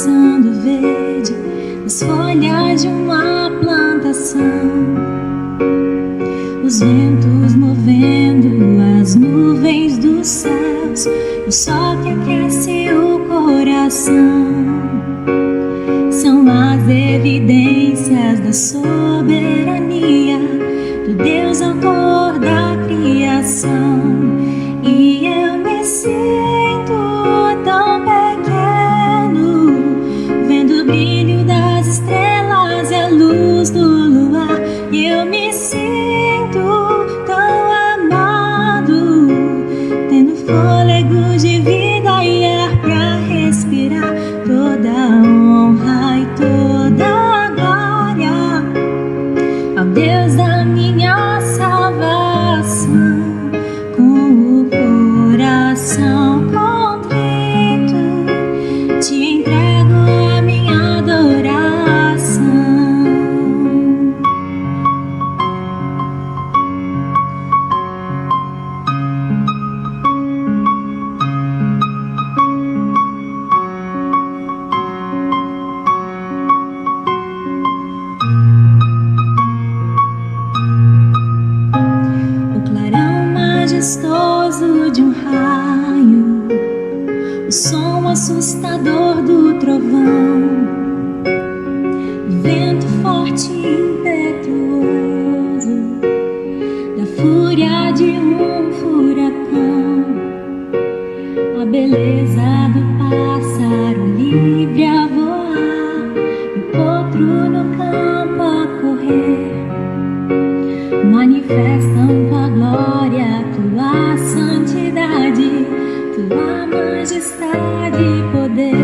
passando verde nas folhas de uma plantação. Os ventos movendo as nuvens dos céus, o sol que aquece o coração. São as evidências da soberania do Deus autor da criação. E eu me sinto tão pequeno, vendo o brilho das estrelas e a luz do luar. E eu me sinto tão amado, tendo fôlego de vida e ar pra respirar. Toda a honra e toda a glória ao Deus da minha salvação. Com o coração contrito, te entrego a minha adoração. O clarão majestoso de um raio, o som assustador do trovão, o vento forte e impetuoso da fúria de um furacão, a beleza do pássaro livre a voar, o potro no campo a correr, manifestam tua glória, tua santidade, tua majestade e poder.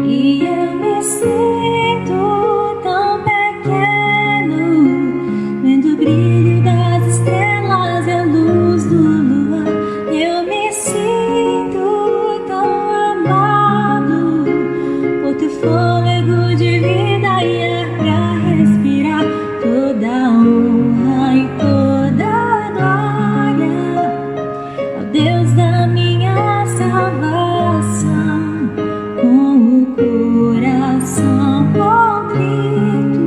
E eu me sinto tão pequeno, vendo o brilho das estrelas e a luz do luar. Eu me sinto tão amado, por ter fôlego de vida e ar pra respirar. Toda a honra e toda a glória ao Deus da minha salvação. Com o coração contrito,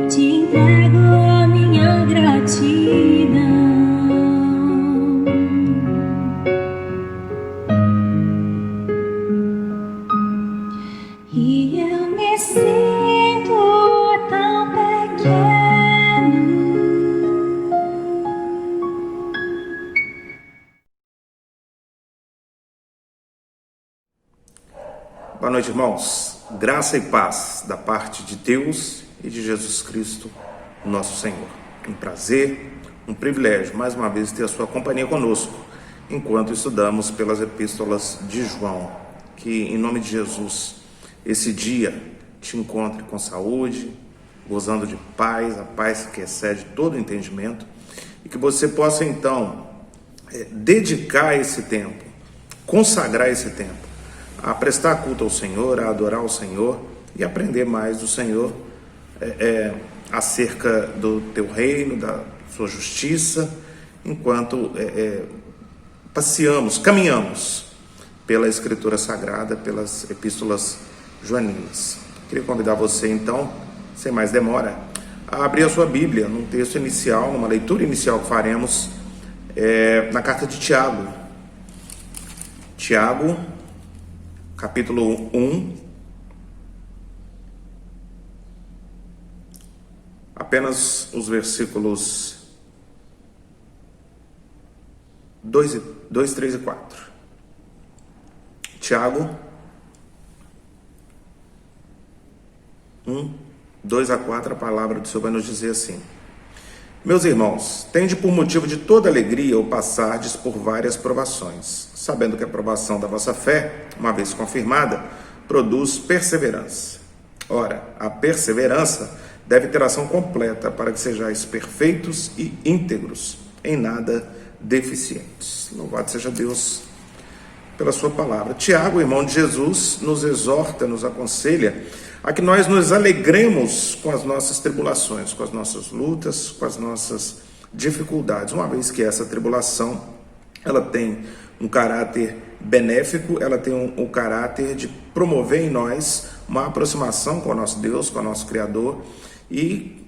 te entrego a minha gratidão. E eu me sinto tão pequeno. Boa noite, irmãos. Graça e paz da parte de Deus e de Jesus Cristo, nosso Senhor. Um prazer, um privilégio, mais uma vez, ter a sua companhia conosco, enquanto estudamos pelas epístolas de João. Que, em nome de Jesus, esse dia te encontre com saúde, gozando de paz, a paz que excede todo entendimento, e que você possa, então, dedicar esse tempo, consagrar esse tempo, a prestar culto ao Senhor, a adorar ao Senhor e aprender mais do Senhor acerca do teu reino, da sua justiça, enquanto passeamos, caminhamos pela Escritura Sagrada, pelas epístolas joaninas. Queria convidar você, então, sem mais demora, a abrir a sua Bíblia num texto inicial, numa leitura inicial que faremos na carta de Tiago. Tiago, capítulo 1, apenas os versículos 2, 3 e 4. Tiago 1, 2 a 4, a palavra do Senhor vai nos dizer assim: Meus irmãos, tende por motivo de toda alegria o passardes por várias provações, sabendo que a provação da vossa fé, uma vez confirmada, produz perseverança. Ora, a perseverança deve ter ação completa, para que sejais perfeitos e íntegros, em nada deficientes. Louvado seja Deus pela sua palavra. Tiago, irmão de Jesus, nos exorta, nos aconselha a que nós nos alegremos com as nossas tribulações, com as nossas lutas, com as nossas dificuldades, uma vez que essa tribulação ela tem um caráter benéfico, ela tem o caráter de promover em nós uma aproximação com o nosso Deus, com o nosso Criador, e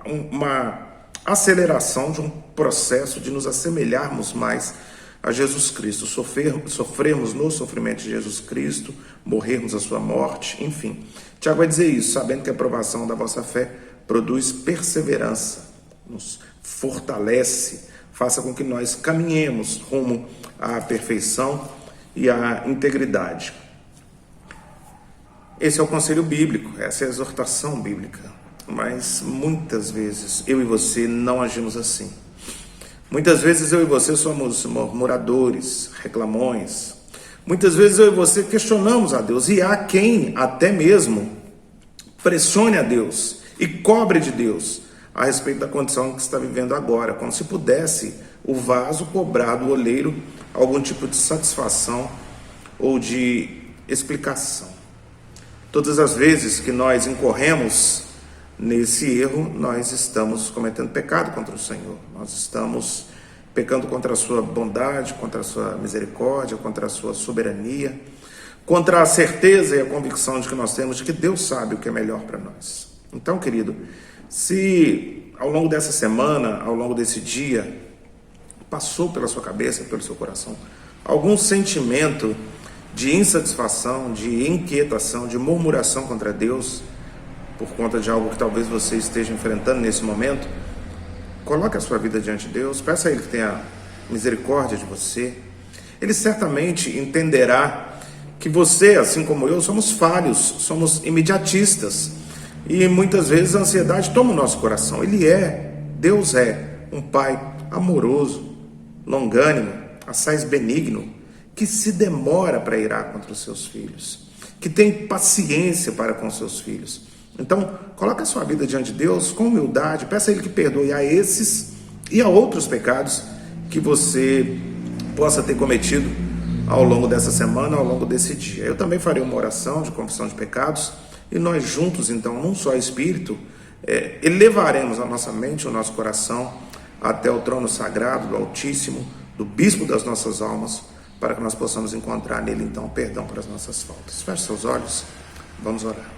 uma aceleração de um processo de nos assemelharmos mais a Jesus Cristo, sofrermos no sofrimento de Jesus Cristo, morrermos a sua morte, enfim. Tiago vai dizer isso, sabendo que a provação da vossa fé produz perseverança, nos fortalece, faça com que nós caminhemos rumo à perfeição e à integridade. Esse é o conselho bíblico, essa é a exortação bíblica, mas muitas vezes eu e você não agimos assim. Muitas vezes eu e você somos murmuradores, reclamões. Muitas vezes eu e você questionamos a Deus, e há quem até mesmo pressione a Deus e cobre de Deus a respeito da condição que está vivendo agora, como se pudesse o vaso cobrar do oleiro algum tipo de satisfação ou de explicação. Todas as vezes que nós incorremos nesse erro, nós estamos cometendo pecado contra o Senhor. Nós estamos pecando contra a sua bondade, contra a sua misericórdia, contra a sua soberania, contra a certeza e a convicção de que nós temos de que Deus sabe o que é melhor para nós. Então, querido, se ao longo dessa semana, ao longo desse dia, passou pela sua cabeça, pelo seu coração, algum sentimento de insatisfação, de inquietação, de murmuração contra Deus, por conta de algo que talvez você esteja enfrentando nesse momento, coloque a sua vida diante de Deus, peça a Ele que tenha misericórdia de você. Ele certamente entenderá que você, assim como eu, somos falhos, somos imediatistas, e muitas vezes a ansiedade toma o nosso coração. Deus é um Pai amoroso, longânimo, assaz benigno, que se demora para irar contra os seus filhos, que tem paciência para com os seus filhos. Então, coloque a sua vida diante de Deus com humildade, peça a Ele que perdoe a esses e a outros pecados que você possa ter cometido ao longo dessa semana, ao longo desse dia. Eu também farei uma oração de confissão de pecados e nós juntos, então, num só Espírito, elevaremos a nossa mente, o nosso coração até o trono sagrado do Altíssimo, do Bispo das nossas almas, para que nós possamos encontrar nele, então, perdão para as nossas faltas. Feche seus olhos, vamos orar.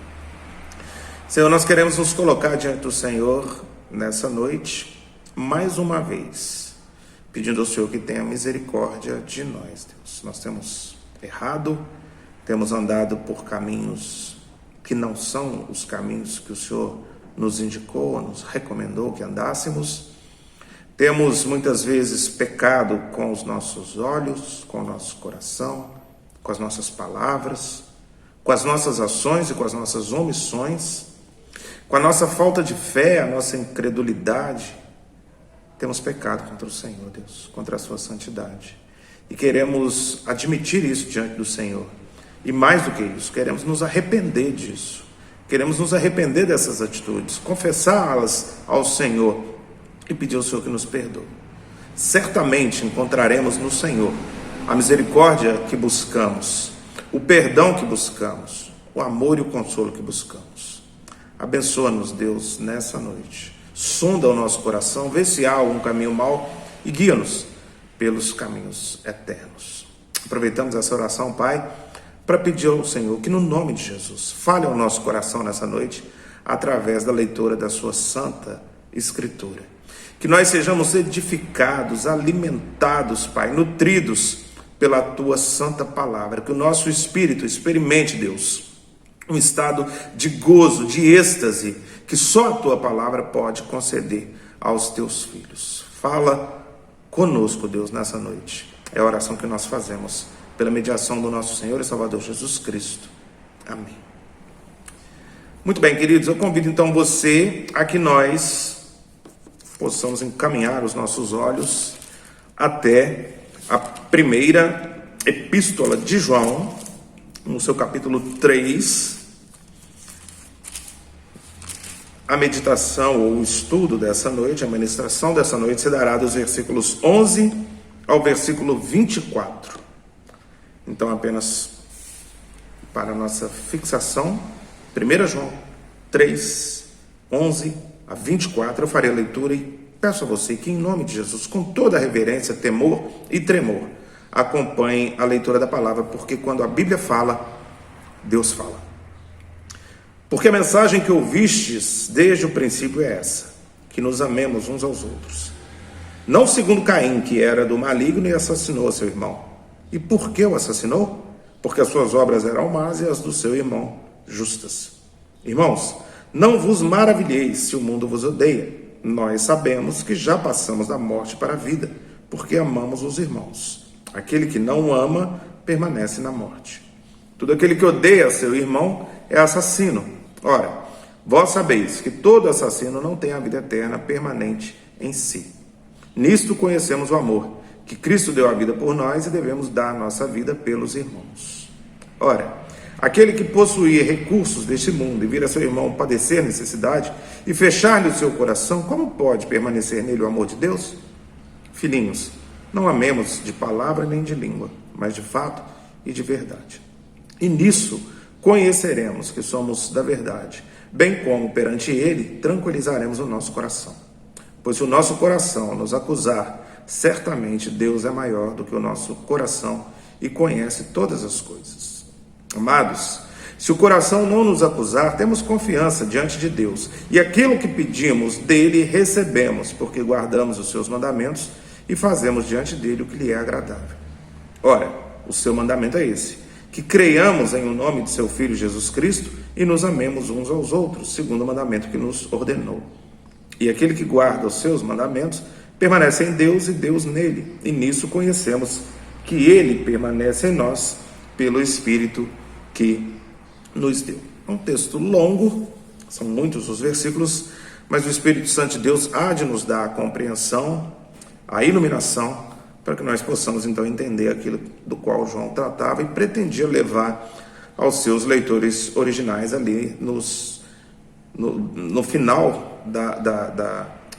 Senhor, nós queremos nos colocar diante do Senhor nessa noite, mais uma vez, pedindo ao Senhor que tenha misericórdia de nós, Deus. Nós temos errado, temos andado por caminhos que não são os caminhos que o Senhor nos indicou, nos recomendou que andássemos. Temos muitas vezes pecado com os nossos olhos, com o nosso coração, com as nossas palavras, com as nossas ações e com as nossas omissões, com a nossa falta de fé, a nossa incredulidade. Temos pecado contra o Senhor, Deus, contra a sua santidade. E queremos admitir isso diante do Senhor. E mais do que isso, queremos nos arrepender disso. Queremos nos arrepender dessas atitudes, confessá-las ao Senhor e pedir ao Senhor que nos perdoe. Certamente encontraremos no Senhor a misericórdia que buscamos, o perdão que buscamos, o amor e o consolo que buscamos. Abençoa-nos, Deus, nessa noite. Sonda o nosso coração, vê se há algum caminho mau e guia-nos pelos caminhos eternos. Aproveitamos essa oração, Pai, para pedir ao Senhor que, no nome de Jesus, fale ao nosso coração nessa noite através da leitura da sua Santa Escritura. Que nós sejamos edificados, alimentados, Pai, nutridos pela Tua Santa Palavra. Que o nosso espírito experimente, Deus, um estado de gozo, de êxtase, que só a Tua Palavra pode conceder aos Teus filhos. Fala conosco, Deus, nessa noite. É a oração que nós fazemos pela mediação do nosso Senhor e Salvador Jesus Cristo. Amém. Muito bem, queridos, eu convido então você a que nós possamos encaminhar os nossos olhos até a primeira epístola de João, no seu capítulo 3, a meditação ou o estudo dessa noite, a ministração dessa noite se dará dos versículos 11 ao versículo 24. Então, apenas para a nossa fixação, 1 João 3, 11 a 24, eu farei a leitura e peço a você que, em nome de Jesus, com toda a reverência, temor e tremor, acompanhem a leitura da palavra, porque quando a Bíblia fala, Deus fala. Porque a mensagem que ouvistes desde o princípio é essa, que nos amemos uns aos outros. Não segundo Caim, que era do maligno e assassinou seu irmão. E por que o assassinou? Porque as suas obras eram más e as do seu irmão justas. Irmãos, não vos maravilheis se o mundo vos odeia. Nós sabemos que já passamos da morte para a vida, porque amamos os irmãos. Aquele que não ama permanece na morte. Todo aquele que odeia seu irmão é assassino. Ora, vós sabeis que todo assassino não tem a vida eterna permanente em si. Nisto conhecemos o amor, que Cristo deu a vida por nós e devemos dar a nossa vida pelos irmãos. Ora, aquele que possuir recursos deste mundo e vir a seu irmão padecer necessidade e fechar-lhe o seu coração, como pode permanecer nele o amor de Deus? Filhinhos, não amemos de palavra nem de língua, mas de fato e de verdade. E nisso conheceremos que somos da verdade, bem como perante ele tranquilizaremos o nosso coração. Pois se o nosso coração nos acusar, certamente Deus é maior do que o nosso coração e conhece todas as coisas. Amados, se o coração não nos acusar, temos confiança diante de Deus, e aquilo que pedimos dele recebemos, porque guardamos os seus mandamentos e fazemos diante dele o que lhe é agradável. Ora, o seu mandamento é esse, que creiamos em o nome de seu Filho Jesus Cristo e nos amemos uns aos outros, segundo o mandamento que nos ordenou. E aquele que guarda os seus mandamentos permanece em Deus e Deus nele, e nisso conhecemos que ele permanece em nós pelo Espírito que nos deu. É um texto longo, são muitos os versículos, mas o Espírito Santo de Deus há de nos dar a compreensão, a iluminação, para que nós possamos então entender aquilo do qual João tratava e pretendia levar aos seus leitores originais ali no final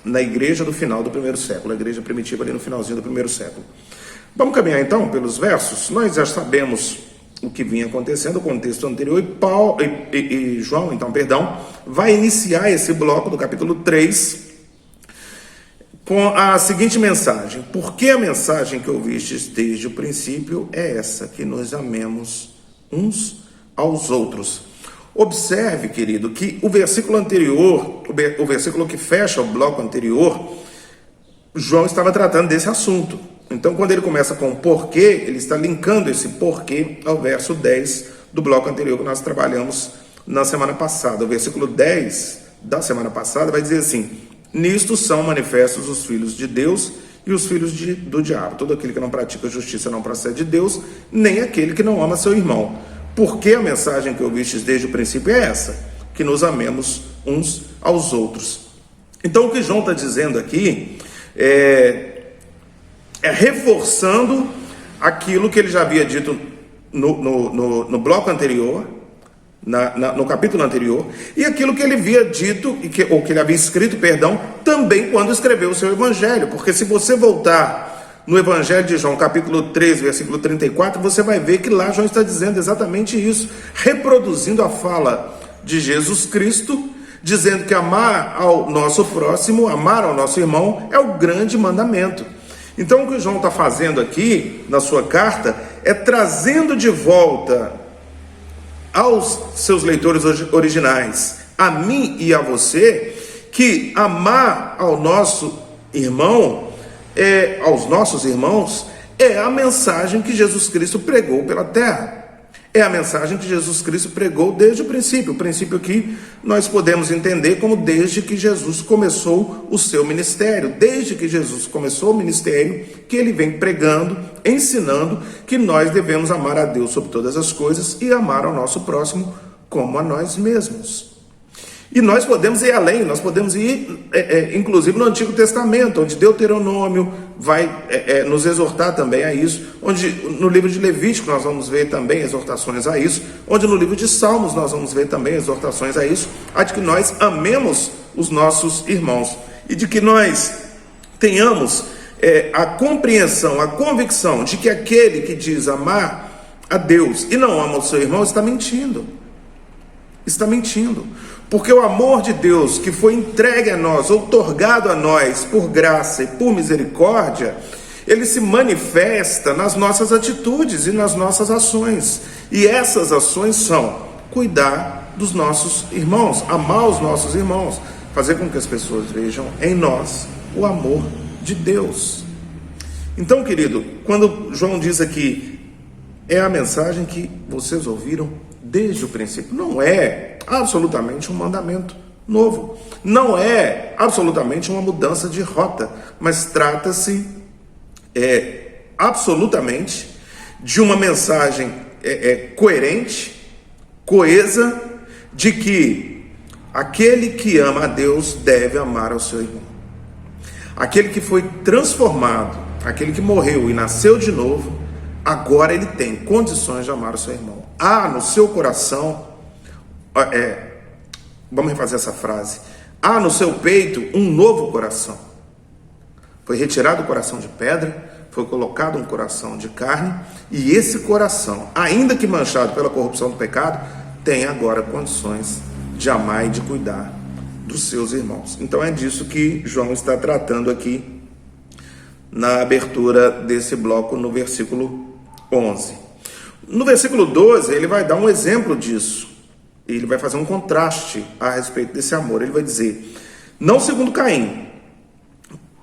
na igreja do final do primeiro século, a igreja primitiva ali no finalzinho do primeiro século. Vamos caminhar então pelos versos. Nós já sabemos o que vinha acontecendo, o contexto anterior, e João, vai iniciar esse bloco do capítulo 3 com a seguinte mensagem: porque a mensagem que ouvistes desde o princípio é essa, que nos amemos uns aos outros. Observe, querido, que o versículo anterior, o versículo que fecha o bloco anterior, João estava tratando desse assunto. Então, quando ele começa com o porquê, ele está linkando esse porquê ao verso 10 do bloco anterior que nós trabalhamos na semana passada. O versículo 10 da semana passada vai dizer assim: nisto são manifestos os filhos de Deus e os filhos do diabo. Todo aquele que não pratica justiça não procede de Deus, nem aquele que não ama seu irmão. Porque a mensagem que ouvistes desde o princípio é essa, que nos amemos uns aos outros. Então o que João está dizendo aqui é reforçando aquilo que ele já havia dito no bloco anterior, no capítulo anterior, e aquilo que ele havia dito, ou que ele havia escrito, também quando escreveu o seu evangelho. Porque se você voltar no Evangelho de João, capítulo 3, versículo 34, você vai ver que lá João está dizendo exatamente isso, reproduzindo a fala de Jesus Cristo, dizendo que amar ao nosso próximo, amar ao nosso irmão, é o grande mandamento. Então o que João está fazendo aqui, na sua carta, é trazendo de volta aos seus leitores originais, a mim e a você, que amar ao nosso irmão, aos nossos irmãos, é a mensagem que Jesus Cristo pregou pela terra. É a mensagem que Jesus Cristo pregou desde o princípio que nós podemos entender como desde que Jesus começou o seu ministério, desde que Jesus começou o ministério, que ele vem pregando, ensinando que nós devemos amar a Deus sobre todas as coisas e amar ao nosso próximo como a nós mesmos. E nós podemos ir além, nós podemos ir, inclusive no Antigo Testamento, onde Deuteronômio vai nos exortar também a isso, onde no livro de Levítico nós vamos ver também exortações a isso, onde no livro de Salmos nós vamos ver também exortações a isso, a de que nós amemos os nossos irmãos, e de que nós tenhamos a compreensão, a convicção de que aquele que diz amar a Deus e não ama o seu irmão está mentindo. Está mentindo. Porque o amor de Deus que foi entregue a nós, outorgado a nós por graça e por misericórdia, ele se manifesta nas nossas atitudes e nas nossas ações. E essas ações são cuidar dos nossos irmãos, amar os nossos irmãos, fazer com que as pessoas vejam em nós o amor de Deus. Então, querido, quando João diz aqui, é a mensagem que vocês ouviram desde o princípio, não é absolutamente um mandamento novo, não é absolutamente uma mudança de rota, mas trata-se absolutamente de uma mensagem coerente, coesa, de que aquele que ama a Deus deve amar ao seu irmão. Aquele que foi transformado, aquele que morreu e nasceu de novo, agora ele tem condições de amar o seu irmão. Há no seu coração, vamos refazer essa frase, há no seu peito um novo coração. Foi retirado o coração de pedra, foi colocado um coração de carne, e esse coração, ainda que manchado pela corrupção do pecado, tem agora condições de amar e de cuidar dos seus irmãos. Então é disso que João está tratando aqui na abertura desse bloco no versículo 11. No versículo 12 ele vai dar um exemplo disso. Ele vai fazer um contraste a respeito desse amor. Ele vai dizer, não segundo Caim,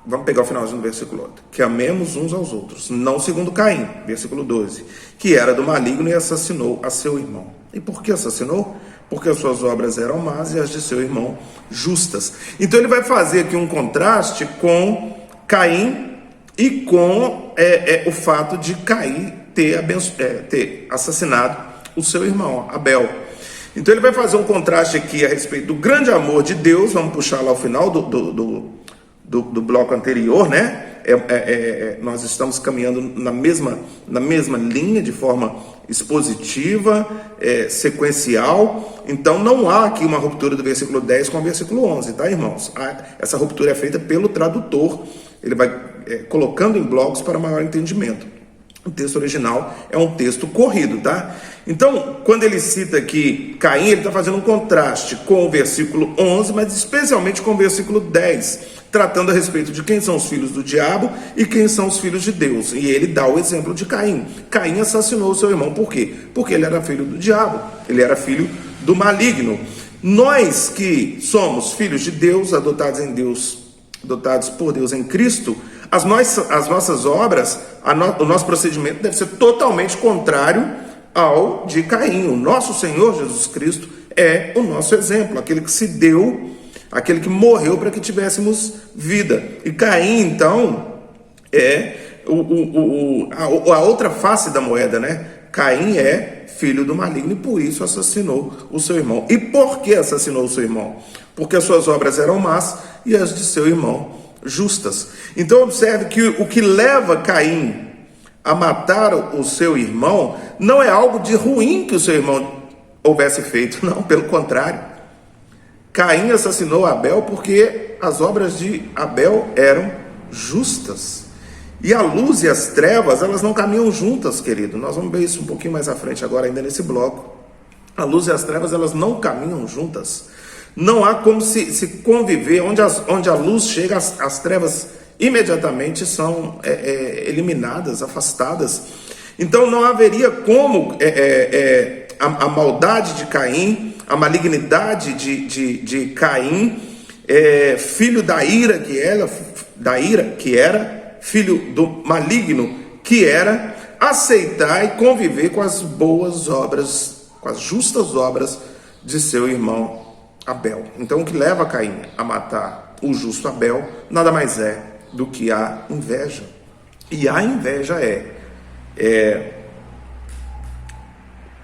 vamos pegar o finalzinho do versículo 8, que amemos uns aos outros, não segundo Caim, versículo 12, que era do maligno e assassinou a seu irmão. E por que assassinou? Porque as suas obras eram más e as de seu irmão justas. Então ele vai fazer aqui um contraste com Caim e com o fato de Caim ter assassinado o seu irmão Abel. Então ele vai fazer um contraste aqui a respeito do grande amor de Deus. Vamos puxar lá o final do bloco anterior, né? Nós estamos caminhando na mesma linha, de forma expositiva, sequencial. Então não há aqui uma ruptura do versículo 10 com o versículo 11, tá, irmãos? Essa ruptura é feita pelo tradutor, ele vai colocando em blocos para maior entendimento. O texto original é um texto corrido, tá? Então, quando ele cita aqui Caim, ele está fazendo um contraste com o versículo 11, mas especialmente com o versículo 10, tratando a respeito de quem são os filhos do diabo e quem são os filhos de Deus. E ele dá o exemplo de Caim. Caim assassinou o seu irmão. Por quê? Porque ele era filho do diabo, ele era filho do maligno. Nós que somos filhos de Deus, adotados por Deus em Cristo, as nossas obras, o nosso procedimento deve ser totalmente contrário ao de Caim. O nosso Senhor Jesus Cristo é o nosso exemplo, aquele que se deu, aquele que morreu para que tivéssemos vida. E Caim, então, é a outra face da moeda, né? Caim é filho do maligno e por isso assassinou o seu irmão. E por que assassinou o seu irmão? Porque as suas obras eram más e as de seu irmão justas. Então observe que o que leva Caim a matar o seu irmão não é algo de ruim que o seu irmão houvesse feito, não, pelo contrário. Caim assassinou Abel porque as obras de Abel eram justas. E a luz e as trevas, elas não caminham juntas, querido. Nós vamos ver isso um pouquinho mais à frente agora, ainda nesse bloco. A luz e as trevas, elas não caminham juntas. Não há como se conviver. Onde a luz chega, as trevas imediatamente são eliminadas, afastadas. Então não haveria como a maldade de Caim, a malignidade de Caim, filho da ira que era, filho do maligno que era, aceitar e conviver com as boas obras, com as justas obras de seu irmão Abel. Então o que leva Caim a matar o justo Abel nada mais é do que a inveja. E a inveja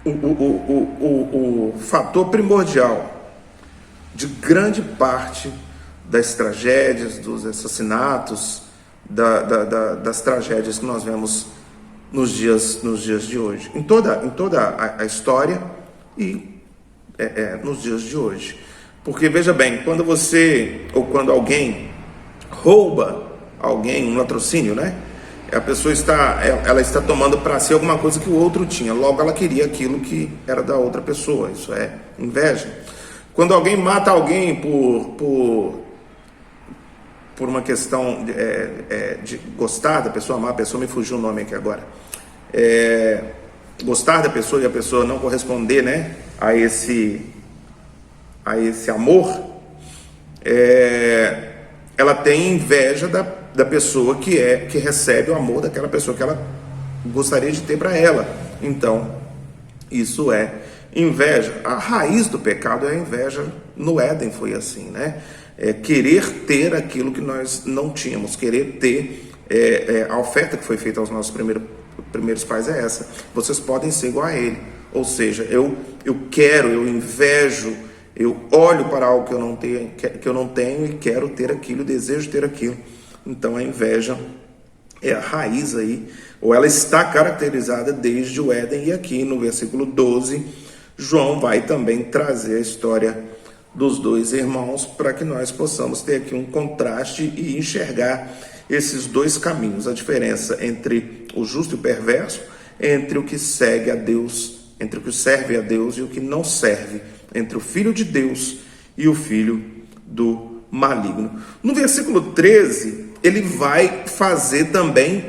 o fator primordial de grande parte das tragédias, dos assassinatos, das tragédias que nós vemos nos dias de hoje, em toda a história e nos dias de hoje. Porque veja bem, quando alguém rouba alguém, um latrocínio, né? A pessoa está tomando para si alguma coisa que o outro tinha, logo ela queria aquilo que era da outra pessoa. Isso é inveja. Quando alguém mata alguém por por uma questão de gostar da pessoa, amar a pessoa, me fugiu o nome aqui agora, gostar da pessoa e a pessoa não corresponder, né, a esse amor, ela tem inveja da pessoa que recebe o amor daquela pessoa que ela gostaria de ter para ela. Então, isso é inveja. A raiz do pecado é a inveja. No Éden foi assim, né? Querer ter aquilo que nós não tínhamos, querer ter a oferta que foi feita aos nossos primeiros pais é essa: vocês podem ser igual a ele. Ou seja, eu quero, eu invejo, eu olho para algo que eu não tenho e quero ter aquilo, desejo ter aquilo. Então a inveja é a raiz aí, ou ela está caracterizada desde o Éden. E aqui no versículo 12, João vai também trazer a história dos dois irmãos para que nós possamos ter aqui um contraste e enxergar esses dois caminhos, a diferença entre o justo e o perverso, entre o que segue a Deus, entre o que serve a Deus e o que não serve, entre o filho de Deus e o filho do maligno. No versículo 13, ele vai fazer também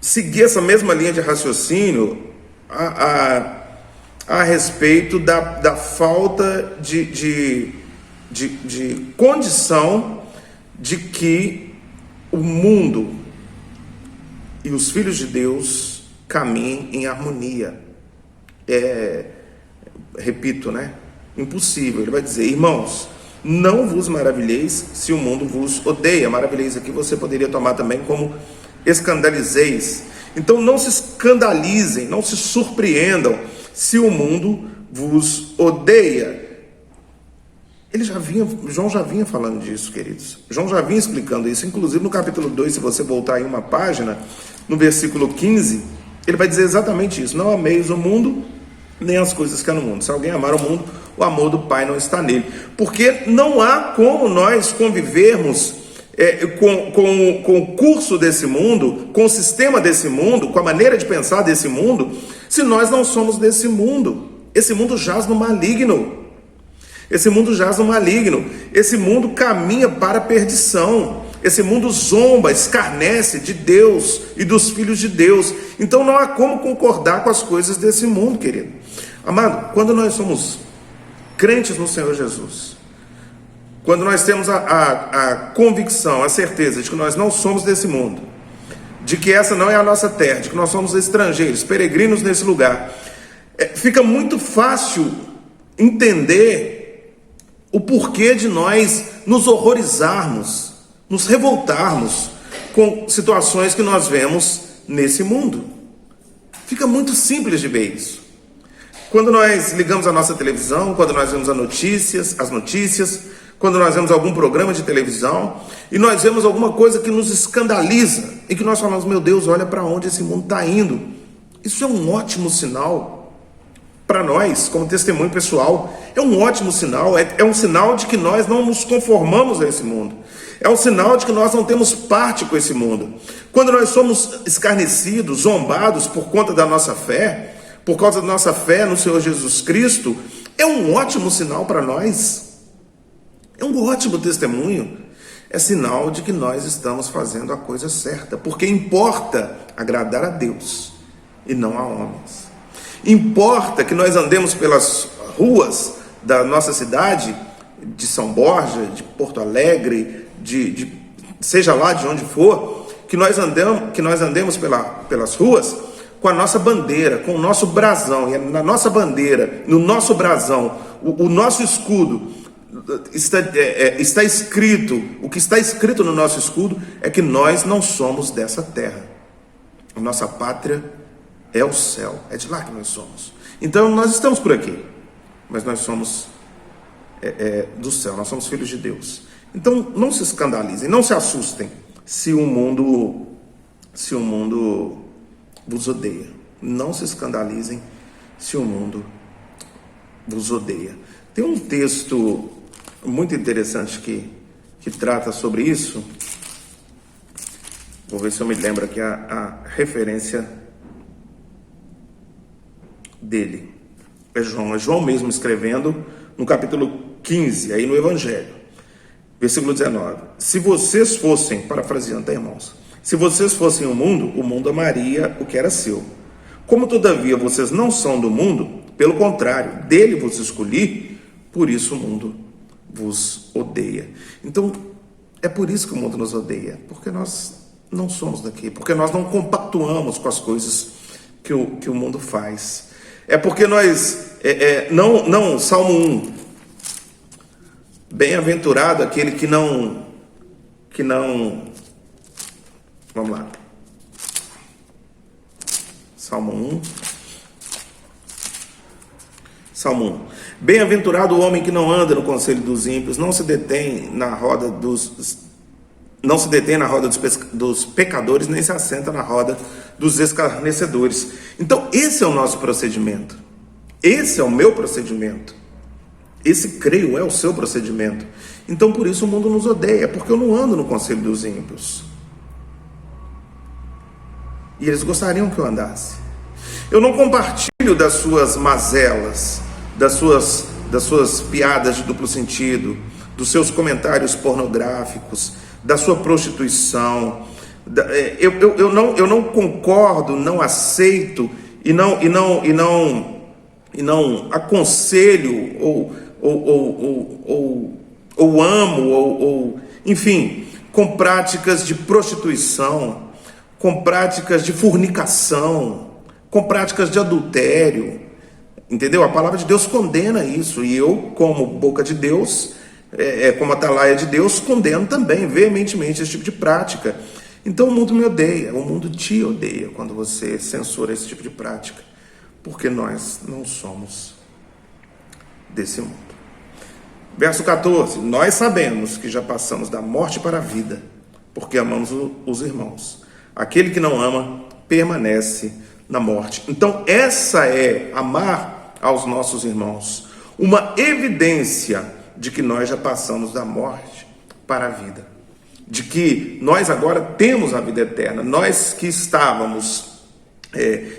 seguir essa mesma linha de raciocínio a respeito da falta de condição de que o mundo e os filhos de Deus caminhem em harmonia. Repito, né? Impossível. Ele vai dizer: irmãos, não vos maravilheis se o mundo vos odeia. Maravilheis aqui você poderia tomar também como escandalizeis. Então não se escandalizem, não se surpreendam se o mundo vos odeia. João já vinha falando disso, queridos. João já vinha explicando isso. Inclusive no capítulo 2, se você voltar aí uma página, no versículo 15, ele vai dizer exatamente isso: não ameis o mundo, nem as coisas que há no mundo. Se alguém amar o mundo, o amor do Pai não está nele. Porque não há como nós convivermos com o curso desse mundo, com o sistema desse mundo, com a maneira de pensar desse mundo, se nós não somos desse mundo. Esse mundo jaz no maligno. Esse mundo jaz no maligno. Esse mundo caminha para a perdição. Esse mundo zomba, escarnece de Deus e dos filhos de Deus. Então não há como concordar com as coisas desse mundo, querido. Amado, quando nós somos crentes no Senhor Jesus, quando nós temos a convicção, a certeza de que nós não somos desse mundo, de que essa não é a nossa terra, de que nós somos estrangeiros, peregrinos nesse lugar, fica muito fácil entender o porquê de nós nos horrorizarmos, nos revoltarmos com situações que nós vemos nesse mundo. Fica muito simples de ver isso. Quando nós ligamos a nossa televisão, quando nós vemos as notícias, quando nós vemos algum programa de televisão e nós vemos alguma coisa que nos escandaliza e que nós falamos: meu Deus, olha para onde esse mundo está indo. Isso é um ótimo sinal para nós, como testemunho pessoal. É um ótimo sinal, é um sinal de que nós não nos conformamos a esse mundo. É um sinal de que nós não temos parte com esse mundo. Quando nós somos escarnecidos, zombados por conta da nossa fé, por causa da nossa fé no Senhor Jesus Cristo, é um ótimo sinal para nós. É um ótimo testemunho. É sinal de que nós estamos fazendo a coisa certa, porque importa agradar a Deus e não a homens. Importa que nós andemos pelas ruas da nossa cidade, de São Borja, de Porto Alegre, seja lá de onde for, que nós andemos pelas ruas com a nossa bandeira, com o nosso brasão. E na nossa bandeira, no nosso brasão, o nosso escudo, está escrito, o que está escrito no nosso escudo é que nós não somos dessa terra. A nossa pátria é o céu, é de lá que nós somos. Então nós estamos por aqui, mas nós somos do céu, nós somos filhos de Deus. Então não se escandalizem, não se assustem se o mundo vos odeia. Não se escandalizem se o mundo vos odeia. Tem um texto muito interessante que trata sobre isso. Vou ver se eu me lembro aqui a referência dele. É João mesmo escrevendo no capítulo 15, aí no Evangelho. Versículo 19. Se vocês fossem, parafraseando, tá, irmãos? Se vocês fossem o mundo amaria o que era seu. Como todavia vocês não são do mundo, pelo contrário, dele vos escolhi, por isso o mundo vos odeia. Então, é por isso que o mundo nos odeia, porque nós não somos daqui, porque nós não compactuamos com as coisas que o mundo faz. É porque nós, Salmo 1, bem-aventurado aquele que não, vamos lá, Salmo 1, bem-aventurado o homem que não anda no conselho dos ímpios, não se detém na roda dos pecadores, nem se assenta na roda dos escarnecedores. Então esse é o nosso procedimento, esse é o meu procedimento. Esse, creio, é o seu procedimento. Então, por isso o mundo nos odeia, porque eu não ando no conselho dos ímpios. E eles gostariam que eu andasse. Eu não compartilho das suas mazelas, das suas piadas de duplo sentido, dos seus comentários pornográficos, da sua prostituição. Eu não concordo, não aceito e não aconselho ou amo, enfim, com práticas de prostituição, com práticas de fornicação, com práticas de adultério, entendeu? A palavra de Deus condena isso, e eu, como boca de Deus, como atalaia de Deus, condeno também veementemente esse tipo de prática. Então o mundo me odeia, o mundo te odeia quando você censura esse tipo de prática, porque nós não somos desse mundo. Verso 14, nós sabemos que já passamos da morte para a vida, porque amamos os irmãos. Aquele que não ama, permanece na morte. Então essa é amar aos nossos irmãos, uma evidência de que nós já passamos da morte para a vida, de que nós agora temos a vida eterna. Nós que estávamos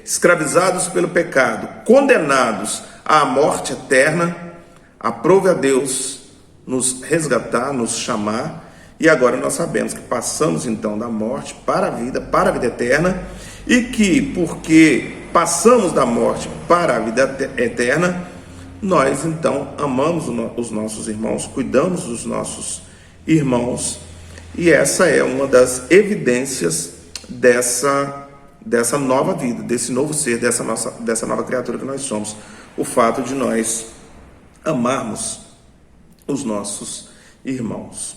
escravizados pelo pecado, condenados à morte eterna, aprove a Deus nos resgatar, nos chamar, e agora nós sabemos que passamos então da morte para a vida eterna, e que porque passamos da morte para a vida eterna, nós então amamos os nossos irmãos, cuidamos dos nossos irmãos, e essa é uma das evidências dessa nova vida, desse novo ser, dessa nova criatura que nós somos, o fato de nós amarmos os nossos irmãos.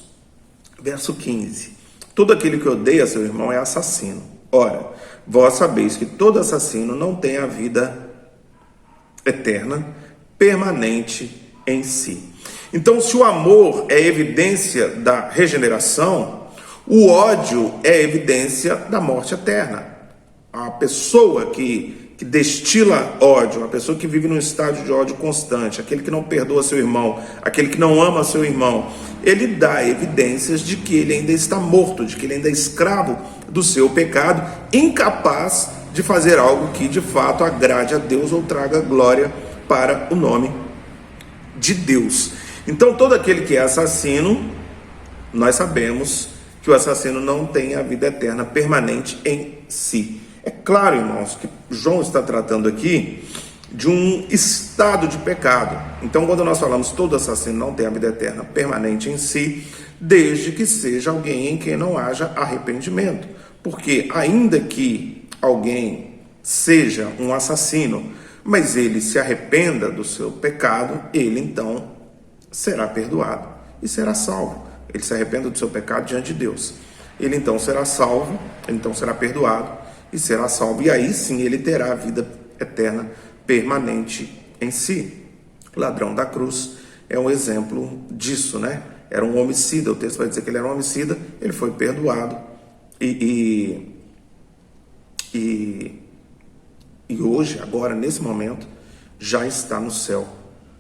Verso 15. Todo aquele que odeia seu irmão é assassino. Ora, vós sabeis que todo assassino não tem a vida eterna, permanente em si. Então, se o amor é evidência da regeneração, o ódio é evidência da morte eterna. A pessoa que destila ódio, a pessoa que vive num estado de ódio constante, aquele que não perdoa seu irmão, aquele que não ama seu irmão, ele dá evidências de que ele ainda está morto, de que ele ainda é escravo do seu pecado, incapaz de fazer algo que de fato agrade a Deus ou traga glória para o nome de Deus. Então todo aquele que é assassino, nós sabemos que o assassino não tem a vida eterna permanente em si. É claro, irmãos, que João está tratando aqui de um estado de pecado. Então, quando nós falamos todo assassino não tem a vida eterna permanente em si, desde que seja alguém em quem não haja arrependimento. Porque ainda que alguém seja um assassino, mas ele se arrependa do seu pecado, ele então será perdoado e será salvo. Ele se arrependa do seu pecado diante de Deus. Ele então será salvo, ele então será perdoado e será salvo, e aí sim ele terá a vida eterna permanente em si. O ladrão da cruz é um exemplo disso, né? Era um homicida, o texto vai dizer que ele era um homicida, ele foi perdoado, e hoje, agora, nesse momento, já está no céu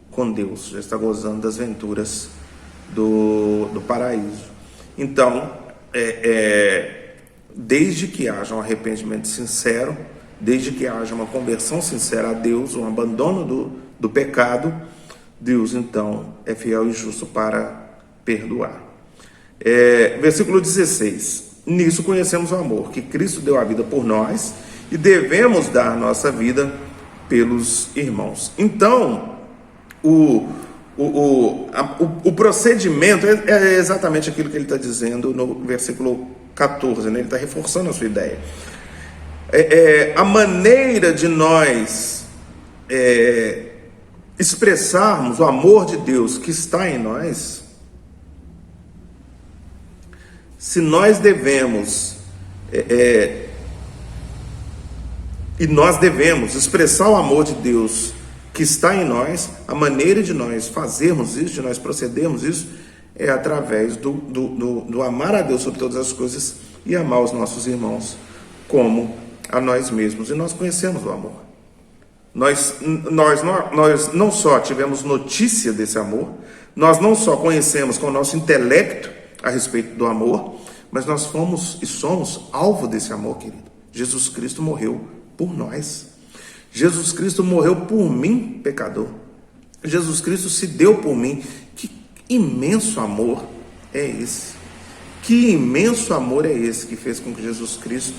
com Deus, já está gozando das venturas do paraíso. Então, desde que haja um arrependimento sincero, desde que haja uma conversão sincera a Deus, um abandono do pecado, Deus então é fiel e justo para perdoar. Versículo 16. Nisso conhecemos o amor, que Cristo deu a vida por nós e devemos dar nossa vida pelos irmãos. Então, o procedimento é exatamente aquilo que ele está dizendo no versículo 14, né? Ele está reforçando a sua ideia. A maneira de nós expressarmos o amor de Deus que está em nós, se nós devemos nós devemos expressar o amor de Deus que está em nós, a maneira de nós fazermos isso, de nós procedermos isso, é através do amar a Deus sobre todas as coisas e amar os nossos irmãos como a nós mesmos. E nós conhecemos o amor. Nós não só tivemos notícia desse amor, nós não só conhecemos com o nosso intelecto a respeito do amor, mas nós fomos e somos alvo desse amor, querido. Jesus Cristo morreu por nós. Jesus Cristo morreu por mim, pecador. Jesus Cristo se deu por mim. Que imenso amor é esse? Que imenso amor é esse que fez com que Jesus Cristo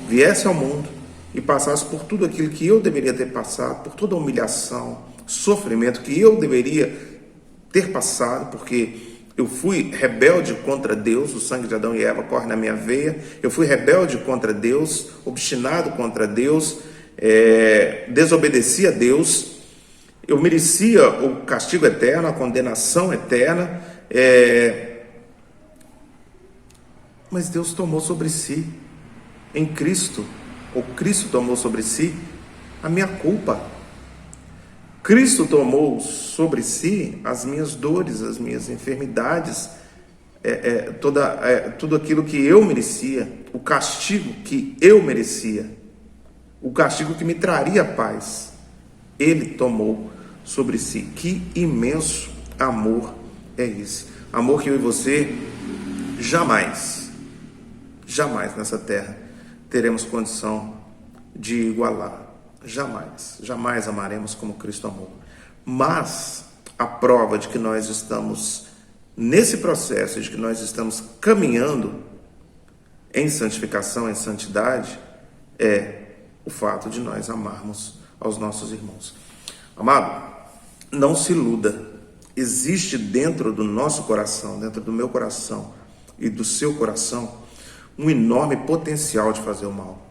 viesse ao mundo e passasse por tudo aquilo que eu deveria ter passado, por toda a humilhação, sofrimento que eu deveria ter passado, porque eu fui rebelde contra Deus, o sangue de Adão e Eva corre na minha veia, eu fui rebelde contra Deus, obstinado contra Deus, desobedeci a Deus, eu merecia o castigo eterno, a condenação eterna, mas Deus tomou sobre si, em Cristo, ou Cristo tomou sobre si a minha culpa. Cristo tomou sobre si as minhas dores, as minhas enfermidades, tudo aquilo que eu merecia, o castigo que eu merecia, o castigo que me traria paz, Ele tomou sobre si. Que imenso amor é esse? Amor que eu e você jamais nessa terra teremos condição de igualar. Jamais amaremos como Cristo amou. Mas a prova de que nós estamos nesse processo, de que nós estamos caminhando em santificação, em santidade, é o fato de nós amarmos aos nossos irmãos. Amado, não se iluda. Existe dentro do nosso coração, dentro do meu coração e do seu coração, um enorme potencial de fazer o mal.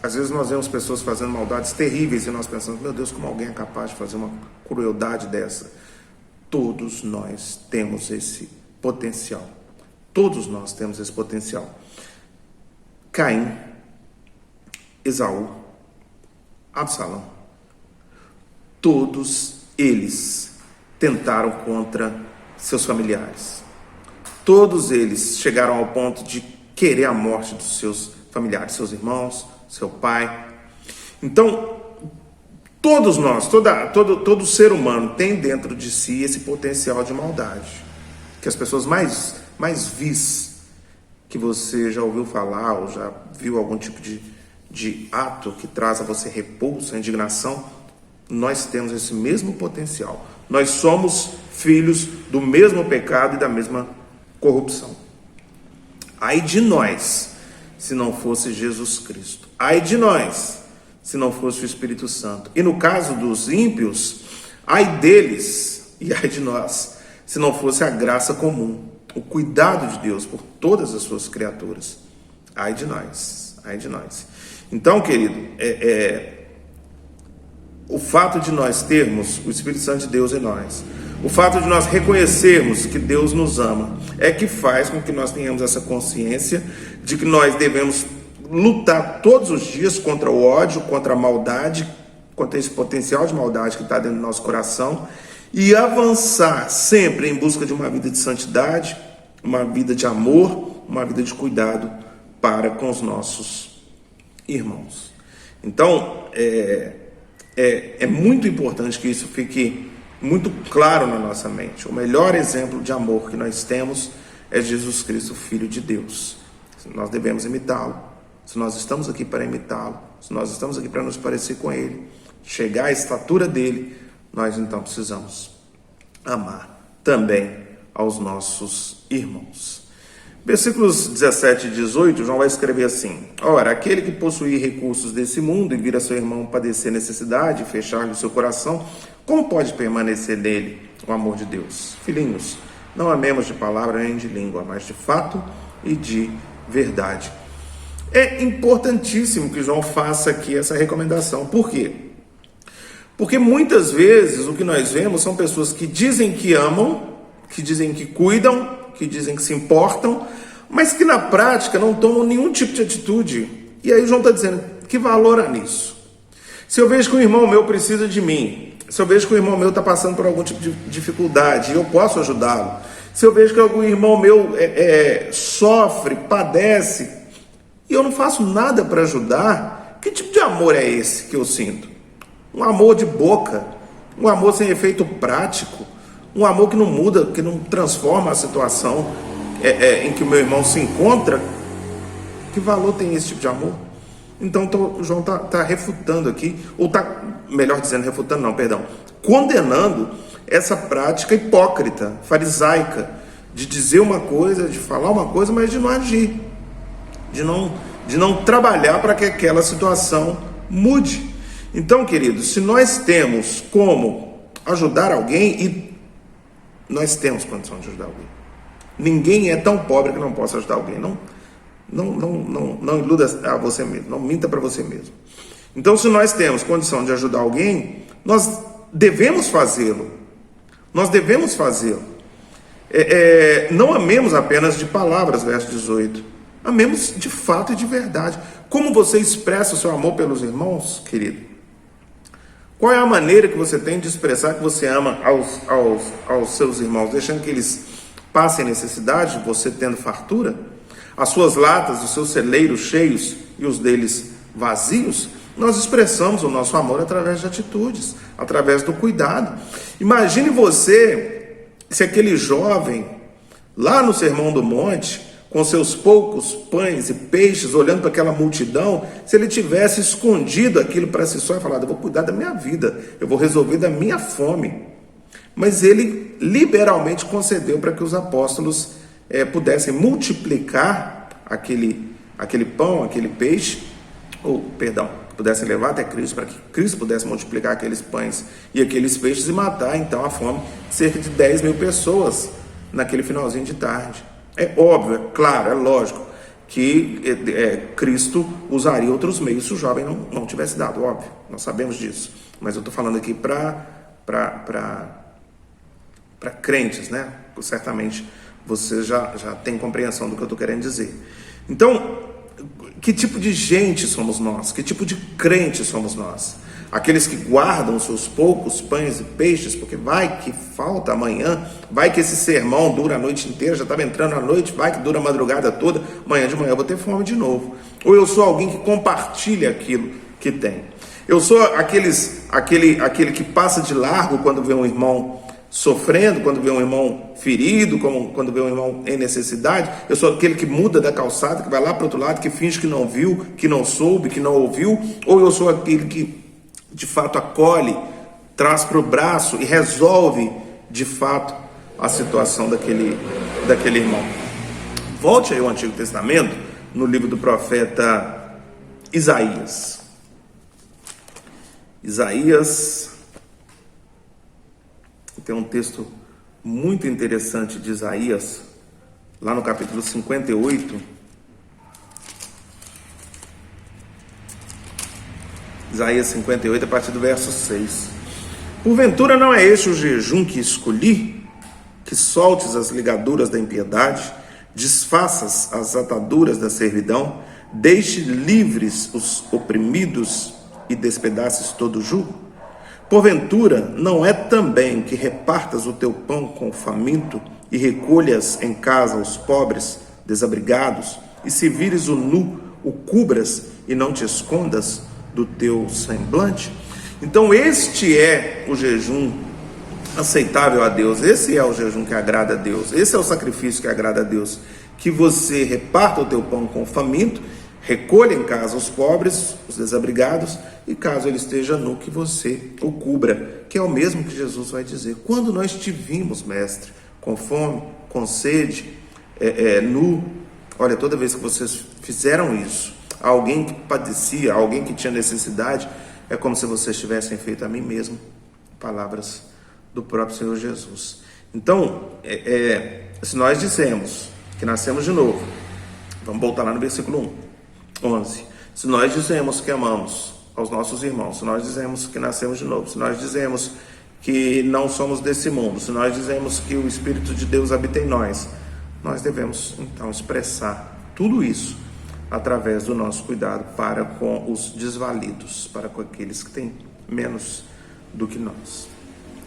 Às vezes nós vemos pessoas fazendo maldades terríveis e nós pensamos, meu Deus, como alguém é capaz de fazer uma crueldade dessa? Todos nós temos esse potencial. Todos nós temos esse potencial. Caim, Esaú, Absalão, todos eles tentaram contra seus familiares. Todos eles chegaram ao ponto de querer a morte dos seus familiares, seus irmãos, seu pai. Então, todos nós, todo ser humano tem dentro de si esse potencial de maldade. Que as pessoas mais vis que você já ouviu falar ou já viu algum tipo de ato que traz a você repulsa, indignação, nós temos esse mesmo potencial. Nós somos filhos do mesmo pecado e da mesma corrupção. Ai de nós, se não fosse Jesus Cristo. Ai de nós, se não fosse o Espírito Santo. E no caso dos ímpios, ai deles e ai de nós, se não fosse a graça comum, o cuidado de Deus por todas as suas criaturas. Ai de nós, ai de nós. Então, querido, o fato de nós termos o Espírito Santo de Deus em nós, o fato de nós reconhecermos que Deus nos ama, é que faz com que nós tenhamos essa consciência de que nós devemos lutar todos os dias contra o ódio, contra a maldade, contra esse potencial de maldade que está dentro do nosso coração e avançar sempre em busca de uma vida de santidade, uma vida de amor, uma vida de cuidado para com os nossos irmãos. Então, é muito importante que isso fique muito claro na nossa mente. O melhor exemplo de amor que nós temos é Jesus Cristo, Filho de Deus. Nós devemos imitá-lo. Se nós estamos aqui para imitá-lo, se nós estamos aqui para nos parecer com Ele, chegar à estatura dele, nós então precisamos amar também aos nossos irmãos. Versículos 17 e 18, João vai escrever assim: ora, aquele que possuir recursos desse mundo e vir a seu irmão padecer necessidade e fechar-lhe o seu coração, como pode permanecer nele o amor de Deus? Filhinhos, não amemos de palavra nem de língua, mas de fato e de verdade. É importantíssimo que João faça aqui essa recomendação. Por quê? Porque muitas vezes o que nós vemos são pessoas que dizem que amam, que dizem que cuidam, que dizem que se importam, mas que na prática não tomam nenhum tipo de atitude. E aí João está dizendo, que valor há nisso? Se eu vejo que um irmão meu precisa de mim, se eu vejo que um irmão meu está passando por algum tipo de dificuldade, eu posso ajudá-lo. Se eu vejo que algum irmão meu sofre, padece, e eu não faço nada para ajudar, que tipo de amor é esse que eu sinto? Um amor de boca, um amor sem efeito prático, um amor que não muda, que não transforma a situação em que o meu irmão se encontra. Que valor tem esse tipo de amor? Então João está refutando aqui, ou está, melhor dizendo, refutando não, perdão, condenando essa prática hipócrita, farisaica, de dizer uma coisa, de falar uma coisa, mas de não agir, de não trabalhar para que aquela situação mude. Então, queridos, se nós temos como ajudar alguém, e nós temos condição de ajudar alguém, ninguém é tão pobre que não possa ajudar alguém. Não iluda a você mesmo, não minta para você mesmo. Então, se nós temos condição de ajudar alguém, nós devemos fazê-lo. Nós devemos fazê-lo. Não amemos apenas de palavras, verso 18. Amemos de fato e de verdade. Como você expressa o seu amor pelos irmãos, querido? Qual é a maneira que você tem de expressar que você ama aos seus irmãos? Deixando que eles passem necessidade, você tendo fartura? As suas latas, os seus celeiros cheios e os deles vazios? Nós expressamos o nosso amor através de atitudes, através do cuidado. Imagine você, se aquele jovem, lá no Sermão do Monte, com seus poucos pães e peixes, olhando para aquela multidão, se ele tivesse escondido aquilo para si só e falado, eu vou cuidar da minha vida, eu vou resolver da minha fome. Mas ele liberalmente concedeu para que os apóstolos pudessem multiplicar aquele pão, aquele peixe, pudessem levar até Cristo, para que Cristo pudesse multiplicar aqueles pães e aqueles peixes e matar então a fome de cerca de 10 mil pessoas naquele finalzinho de tarde. É óbvio, é claro, é lógico que Cristo usaria outros meios se o jovem não tivesse dado, óbvio, nós sabemos disso. Mas eu estou falando aqui para crentes, né? Certamente você já tem compreensão do que eu estou querendo dizer. Então, que tipo de gente somos nós? Que tipo de crente somos nós? Aqueles que guardam os seus poucos pães e peixes, porque vai que falta amanhã, vai que esse sermão dura a noite inteira, já estava entrando à noite, vai que dura a madrugada toda, amanhã de manhã eu vou ter fome de novo. Ou eu sou alguém que compartilha aquilo que tem. Eu sou aquele que passa de largo quando vê um irmão sofrendo, quando vê um irmão ferido, quando vê um irmão em necessidade. Eu sou aquele que muda da calçada, que vai lá para o outro lado, que finge que não viu, que não soube, que não ouviu. Ou eu sou aquele que de fato acolhe, traz para o braço e resolve de fato a situação daquele irmão. Volte aí ao Antigo Testamento, no livro do profeta Isaías. Isaías tem um texto muito interessante de Isaías, lá no capítulo 58. Isaías 58, a partir do verso 6. Porventura não é este o jejum que escolhi, que soltes as ligaduras da impiedade, desfaças as ataduras da servidão, deixe livres os oprimidos e despedaces todo o jugo? Porventura não é também que repartas o teu pão com o faminto e recolhas em casa os pobres desabrigados, e se vires o nu, o cubras e não te escondas do teu semblante? Então este é o jejum aceitável a Deus, esse é o jejum que agrada a Deus, esse é o sacrifício que agrada a Deus, que você reparta o teu pão com o faminto, Recolha em casa os pobres, os desabrigados, e caso ele esteja nu, que você o cubra, que é o mesmo que Jesus vai dizer. Quando nós te vimos, mestre, com fome, com sede, nu, olha, toda vez que vocês fizeram isso, alguém que padecia, alguém que tinha necessidade, é como se vocês tivessem feito a mim mesmo. Palavras do próprio Senhor Jesus. Então, se nós dissemos que nascemos de novo, vamos voltar lá no versículo 11. Se nós dizemos que amamos aos nossos irmãos, se nós dizemos que nascemos de novo, se nós dizemos que não somos desse mundo, se nós dizemos que o Espírito de Deus habita em nós, nós devemos então expressar tudo isso através do nosso cuidado para com os desvalidos, para com aqueles que têm menos do que nós.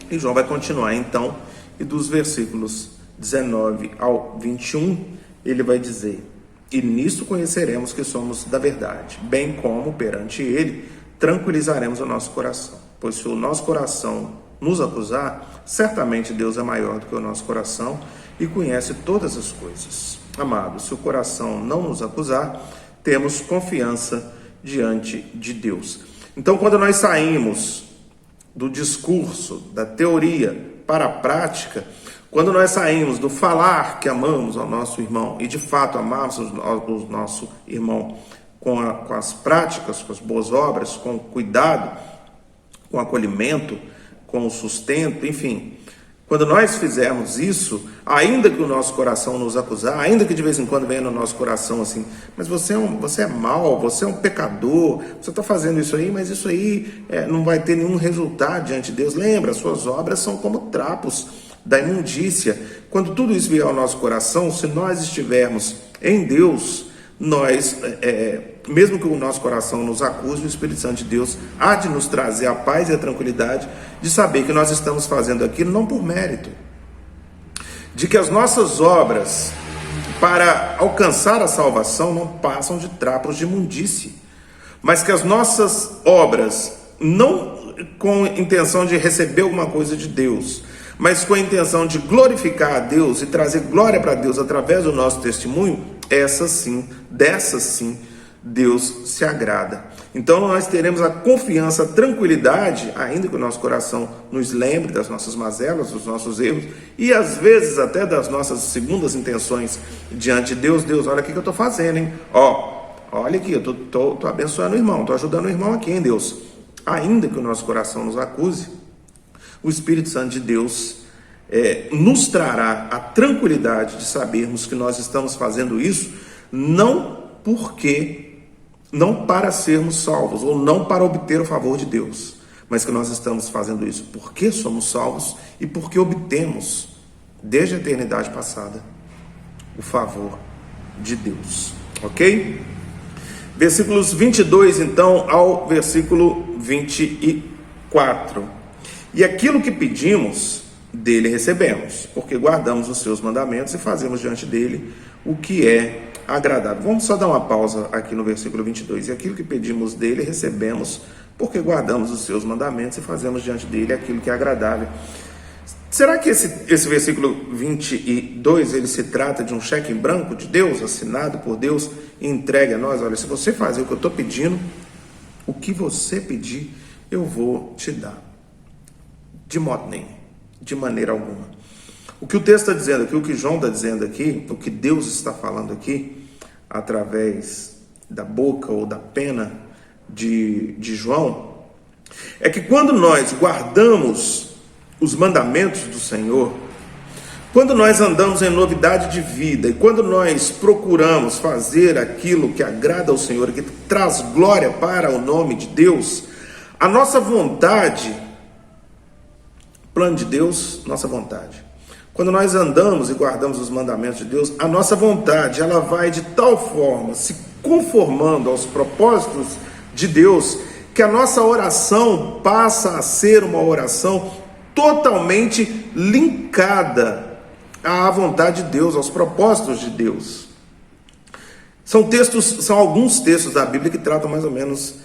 E João vai continuar então, e dos versículos 19 ao 21, ele vai dizer: e nisto conheceremos que somos da verdade, bem como perante ele tranquilizaremos o nosso coração. Pois se o nosso coração nos acusar, certamente Deus é maior do que o nosso coração e conhece todas as coisas. Amados, se o coração não nos acusar, temos confiança diante de Deus. Então, quando nós saímos do discurso, da teoria para a prática, quando nós saímos do falar que amamos ao nosso irmão e de fato amamos o nosso irmão com as práticas, com as boas obras, com o cuidado, com o acolhimento, com o sustento, enfim, quando nós fizermos isso, ainda que o nosso coração nos acusar, ainda que de vez em quando venha no nosso coração assim, mas você é mau, você é um pecador, você está fazendo isso aí, mas isso aí não vai ter nenhum resultado diante de Deus. Lembra, suas obras são como trapos da imundícia. Quando tudo isso vier ao nosso coração, se nós estivermos em Deus, nós, mesmo que o nosso coração nos acuse, o Espírito Santo de Deus há de nos trazer a paz e a tranquilidade de saber que nós estamos fazendo aquilo não por mérito, de que as nossas obras para alcançar a salvação não passam de trapos de imundície, mas que as nossas obras, não com intenção de receber alguma coisa de Deus, mas com a intenção de glorificar a Deus e trazer glória para Deus através do nosso testemunho, dessas sim, Deus se agrada. Então nós teremos a confiança, a tranquilidade, ainda que o nosso coração nos lembre das nossas mazelas, dos nossos erros, e às vezes até das nossas segundas intenções diante de Deus. Deus, olha o que eu estou fazendo, hein? Olha aqui, eu estou abençoando o irmão, estou ajudando o irmão aqui, hein, Deus? Ainda que o nosso coração nos acuse, o Espírito Santo de Deus nos trará a tranquilidade de sabermos que nós estamos fazendo isso não para sermos salvos ou não para obter o favor de Deus, mas que nós estamos fazendo isso porque somos salvos e porque obtemos desde a eternidade passada o favor de Deus, ok? Versículos 22 então ao versículo 24. E aquilo que pedimos, dele recebemos, porque guardamos os seus mandamentos e fazemos diante dele o que é agradável. Vamos só dar uma pausa aqui no versículo 22. E aquilo que pedimos dele recebemos, porque guardamos os seus mandamentos e fazemos diante dele aquilo que é agradável. Será que esse versículo 22, ele se trata de um cheque em branco de Deus, assinado por Deus e entregue a nós? Olha, se você fazer o que eu estou pedindo, o que você pedir, eu vou te dar. De modo nenhum, de maneira alguma. O que o texto está dizendo aqui, o que João está dizendo aqui, o que Deus está falando aqui, através da boca ou da pena de João, é que quando nós guardamos os mandamentos do Senhor, quando nós andamos em novidade de vida e quando nós procuramos fazer aquilo que agrada ao Senhor, que traz glória para o nome de Deus, a nossa vontade, plano de Deus, nossa vontade. Quando nós andamos e guardamos os mandamentos de Deus, a nossa vontade, ela vai de tal forma se conformando aos propósitos de Deus, que a nossa oração passa a ser uma oração totalmente linkada à vontade de Deus, aos propósitos de Deus. São alguns textos da Bíblia que tratam mais ou menos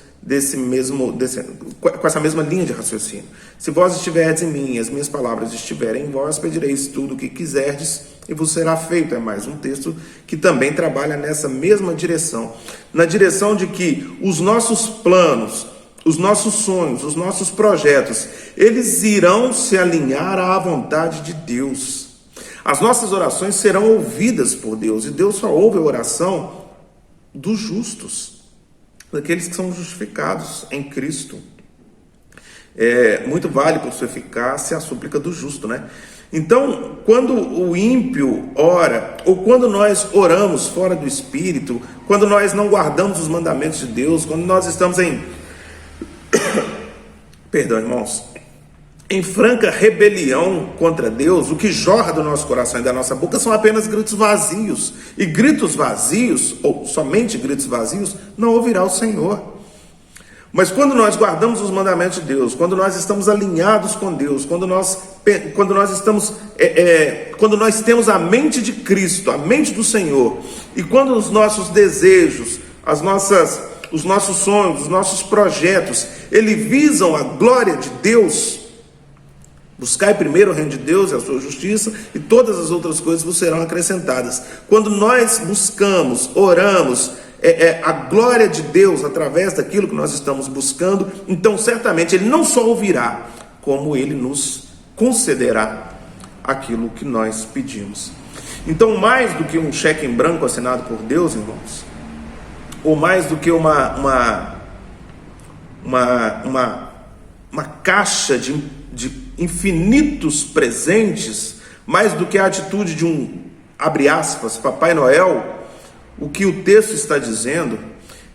com essa mesma linha de raciocínio. Se vós estiverdes em mim e as minhas palavras estiverem em vós, pedireis tudo o que quiserdes e vos será feito. É mais um texto que também trabalha nessa mesma direção, na direção de que os nossos planos, os nossos sonhos, os nossos projetos, eles irão se alinhar à vontade de Deus. As nossas orações serão ouvidas por Deus, e Deus só ouve a oração dos justos, daqueles que são justificados em Cristo. Muito vale por sua eficácia a súplica do justo, né? Então, quando o ímpio ora, ou quando nós oramos fora do Espírito, quando nós não guardamos os mandamentos de Deus, quando nós estamos perdão, irmãos, em franca rebelião contra Deus, o que jorra do nosso coração e da nossa boca são apenas gritos vazios. E gritos vazios, ou somente gritos vazios, não ouvirá o Senhor. Mas quando nós guardamos os mandamentos de Deus, quando nós estamos alinhados com Deus, quando nós temos a mente de Cristo, a mente do Senhor, e quando os nossos desejos, os nossos sonhos, os nossos projetos, eles visam a glória de Deus, buscai primeiro o reino de Deus e a sua justiça, e todas as outras coisas vos serão acrescentadas. Quando nós buscamos, oramos, a glória de Deus através daquilo que nós estamos buscando, então certamente Ele não só ouvirá, como Ele nos concederá aquilo que nós pedimos. Então, mais do que um cheque em branco assinado por Deus, irmãos, ou mais do que uma caixa de infinitos presentes, mais do que a atitude de um, abre aspas, Papai Noel, o que o texto está dizendo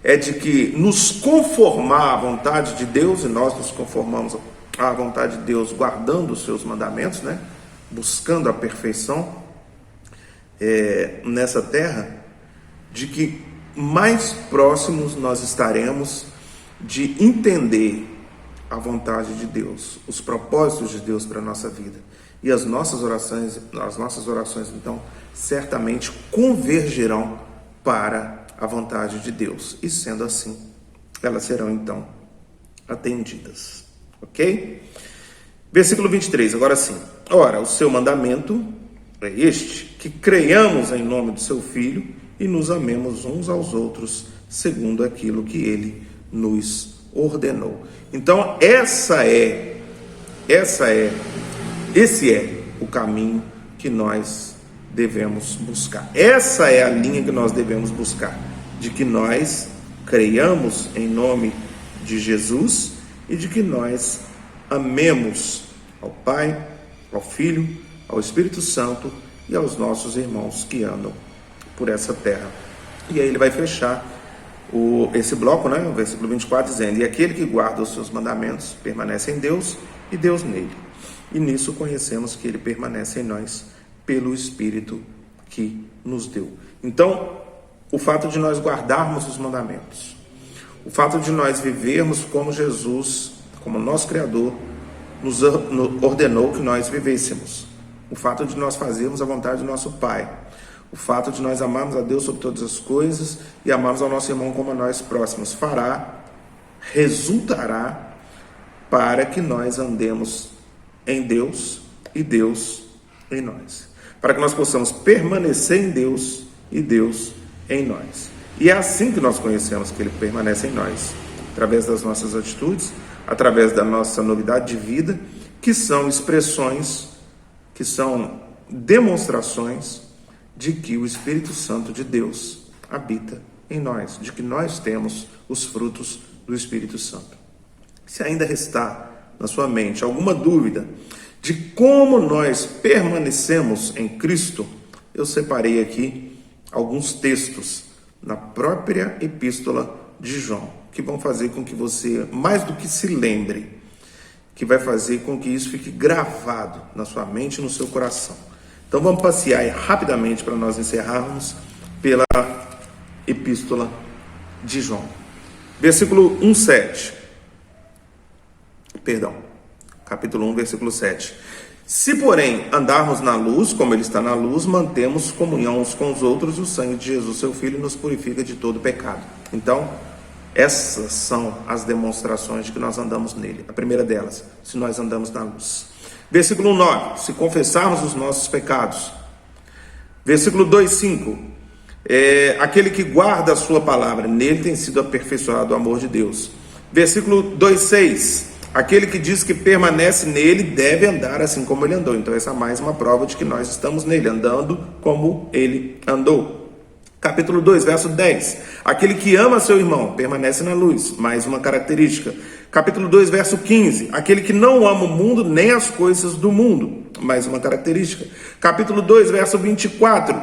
é de que nos conformar à vontade de Deus, e nós nos conformamos à vontade de Deus guardando os seus mandamentos, né? Buscando a perfeição nessa terra, de que mais próximos nós estaremos de entender a vontade de Deus, os propósitos de Deus para a nossa vida. E as nossas orações então, certamente convergerão para a vontade de Deus. E sendo assim, elas serão então atendidas. Ok? Versículo 23, agora sim. Ora, o seu mandamento é este, que creiamos em nome do seu Filho e nos amemos uns aos outros, segundo aquilo que ele nos ordenou. Então, esse é o caminho que nós devemos buscar. Essa é a linha que nós devemos buscar, de que nós creiamos em nome de Jesus e de que nós amemos ao Pai, ao Filho, ao Espírito Santo e aos nossos irmãos que andam por essa terra. E aí ele vai fechar esse bloco, né? O versículo 24 dizendo: e aquele que guarda os seus mandamentos permanece em Deus e Deus nele. E nisso conhecemos que ele permanece em nós pelo Espírito que nos deu. Então, o fato de nós guardarmos os mandamentos, o fato de nós vivermos como Jesus, como nosso Criador, nos ordenou que nós vivêssemos, o fato de nós fazermos a vontade do nosso Pai, o fato de nós amarmos a Deus sobre todas as coisas e amarmos ao nosso irmão como a nós próximos, resultará para que nós andemos em Deus e Deus em nós, para que nós possamos permanecer em Deus e Deus em nós. E é assim que nós conhecemos que Ele permanece em nós, através das nossas atitudes, através da nossa novidade de vida, que são expressões, que são demonstrações de que o Espírito Santo de Deus habita em nós, de que nós temos os frutos do Espírito Santo. Se ainda restar na sua mente alguma dúvida de como nós permanecemos em Cristo, eu separei aqui alguns textos na própria epístola de João, que vão fazer com que você, mais do que se lembre, que vai fazer com que isso fique gravado na sua mente e no seu coração. Então vamos passear aí rapidamente para nós encerrarmos pela epístola de João. Versículo 1:7. Capítulo 1, versículo 7. Se, porém, andarmos na luz, como Ele está na luz, mantemos comunhão uns com os outros, e o sangue de Jesus, seu Filho, nos purifica de todo pecado. Então, Essas são as demonstrações de que nós andamos nele. A primeira delas, se nós andamos na luz. Versículo 9, se confessarmos os nossos pecados. Versículo 2:5, aquele que guarda a sua palavra, nele tem sido aperfeiçoado o amor de Deus. Versículo 2:6, aquele que diz que permanece nele deve andar assim como ele andou. Então essa é mais uma prova de que nós estamos nele, andando como ele andou. Capítulo 2, verso 10, aquele que ama seu irmão permanece na luz, mais uma característica. Capítulo 2, verso 15, aquele que não ama o mundo nem as coisas do mundo, mais uma característica. Capítulo 2, verso 24,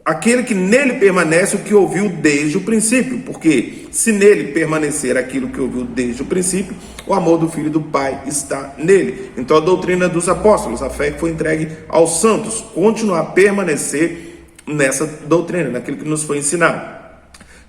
aquele que nele permanece o que ouviu desde o princípio, porque se nele permanecer aquilo que ouviu desde o princípio, o amor do Filho e do Pai está nele. Então a doutrina dos apóstolos, a fé que foi entregue aos santos, continuar a permanecer nessa doutrina, naquilo que nos foi ensinado.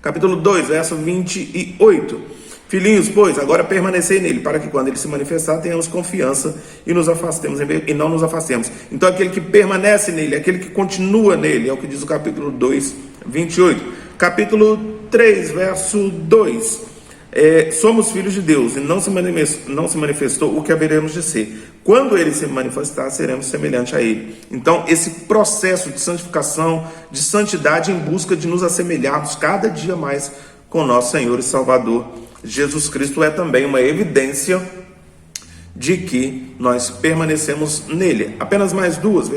Capítulo 2, verso 28. Filhinhos, pois, agora permanecei nele, para que quando ele se manifestar, tenhamos confiança e nos afastemos e não nos afastemos. Então aquele que permanece nele, aquele que continua nele, é o que diz o capítulo 2, 28. Capítulo 3, verso 2. Somos filhos de Deus e não se manifestou o que haveremos de ser. Quando ele se manifestar, seremos semelhantes a ele. Então, esse processo de santificação, de santidade em busca de nos assemelharmos cada dia mais com nosso Senhor e Salvador Jesus Cristo é também uma evidência de que nós permanecemos nele. Apenas mais duas,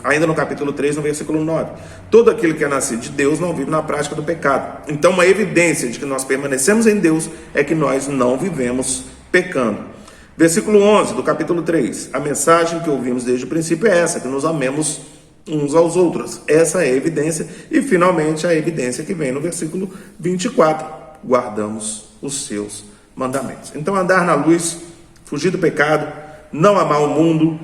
ainda no capítulo 3, no versículo 9. Todo aquele que é nascido de Deus não vive na prática do pecado. Então, uma evidência de que nós permanecemos em Deus é que nós não vivemos pecando. Versículo 11 do capítulo 3. A mensagem que ouvimos desde o princípio é essa, que nos amemos uns aos outros. Essa é a evidência. E, finalmente, a evidência que vem no versículo 24. Guardamos os seus mandamentos. Então, andar na luz, fugir do pecado, não amar o mundo,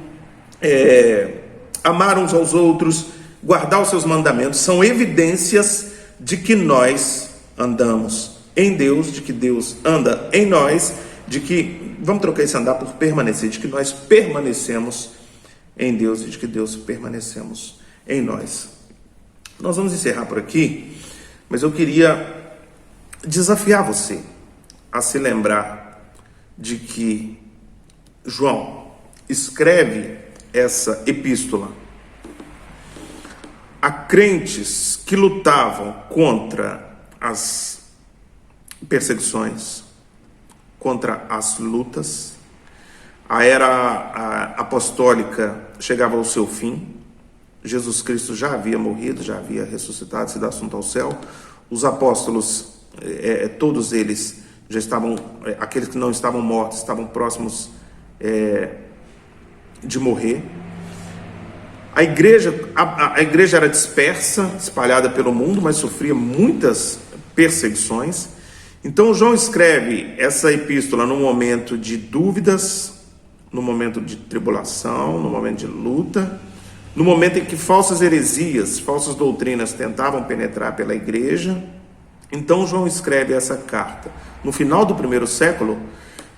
amar uns aos outros, guardar os seus mandamentos, são evidências de que nós andamos em Deus, de que Deus anda em nós, de que, vamos trocar esse andar por permanecer, de que nós permanecemos em Deus e de que Deus permanecemos em nós. Nós vamos encerrar por aqui, mas eu queria desafiar você a se lembrar de que João escreve essa epístola a crentes que lutavam contra as perseguições, contra as lutas. A era apostólica chegava ao seu fim. Jesus Cristo já havia morrido, já havia ressuscitado, sido assunto ao céu. Os apóstolos, todos eles já estavam, aqueles que não estavam mortos, estavam próximos de morrer. A igreja era dispersa, espalhada pelo mundo, mas sofria muitas perseguições. Então João escreve essa epístola no momento de dúvidas, no momento de tribulação, no momento de luta, no momento em que falsas heresias, falsas doutrinas tentavam penetrar pela igreja. Então João escreve essa carta no final do primeiro século,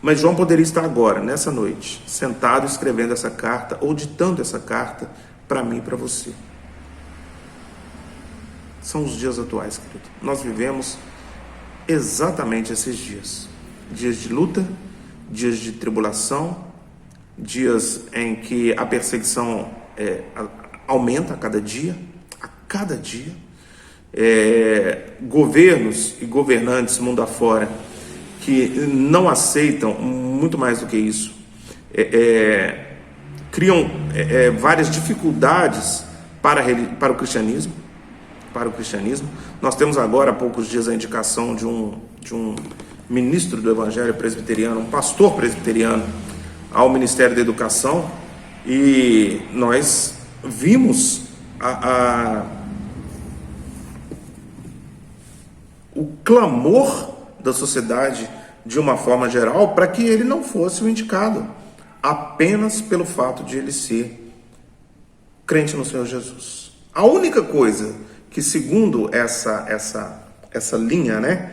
mas João poderia estar agora, nessa noite, sentado escrevendo essa carta ou ditando essa carta para mim e para você. São os dias atuais, querido. Nós vivemos exatamente esses dias. Dias de luta, dias de tribulação, dias em que a perseguição aumenta a cada dia. Governos e governantes mundo afora que não aceitam, muito mais do que isso, criam várias dificuldades para o cristianismo. Nós temos agora, há poucos dias, a indicação de um ministro do Evangelho presbiteriano, um pastor presbiteriano, ao Ministério da Educação, e nós vimos o clamor da sociedade de uma forma geral para que ele não fosse o indicado, apenas pelo fato de ele ser crente no Senhor Jesus. A única coisa que, segundo essa linha,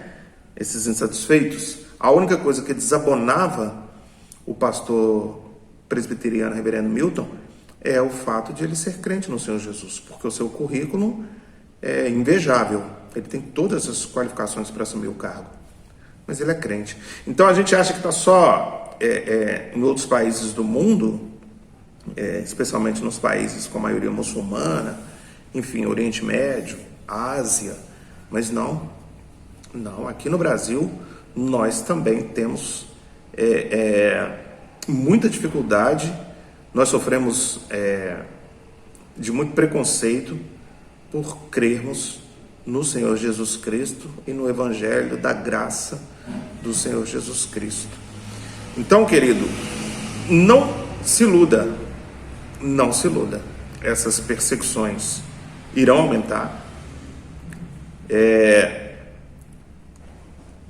esses insatisfeitos, a única coisa que desabonava o pastor presbiteriano reverendo Milton é o fato de ele ser crente no Senhor Jesus, porque o seu currículo é invejável, ele tem todas as qualificações para assumir o cargo. mas ele é crente. Então a gente acha que está só em outros países do mundo, especialmente nos países com a maioria muçulmana, enfim, Oriente Médio, Ásia, mas não, aqui no Brasil nós também temos muita dificuldade, nós sofremos de muito preconceito por crermos no Senhor Jesus Cristo e no Evangelho da graça do Senhor Jesus Cristo. Então, querido, não se iluda, essas perseguições irão aumentar,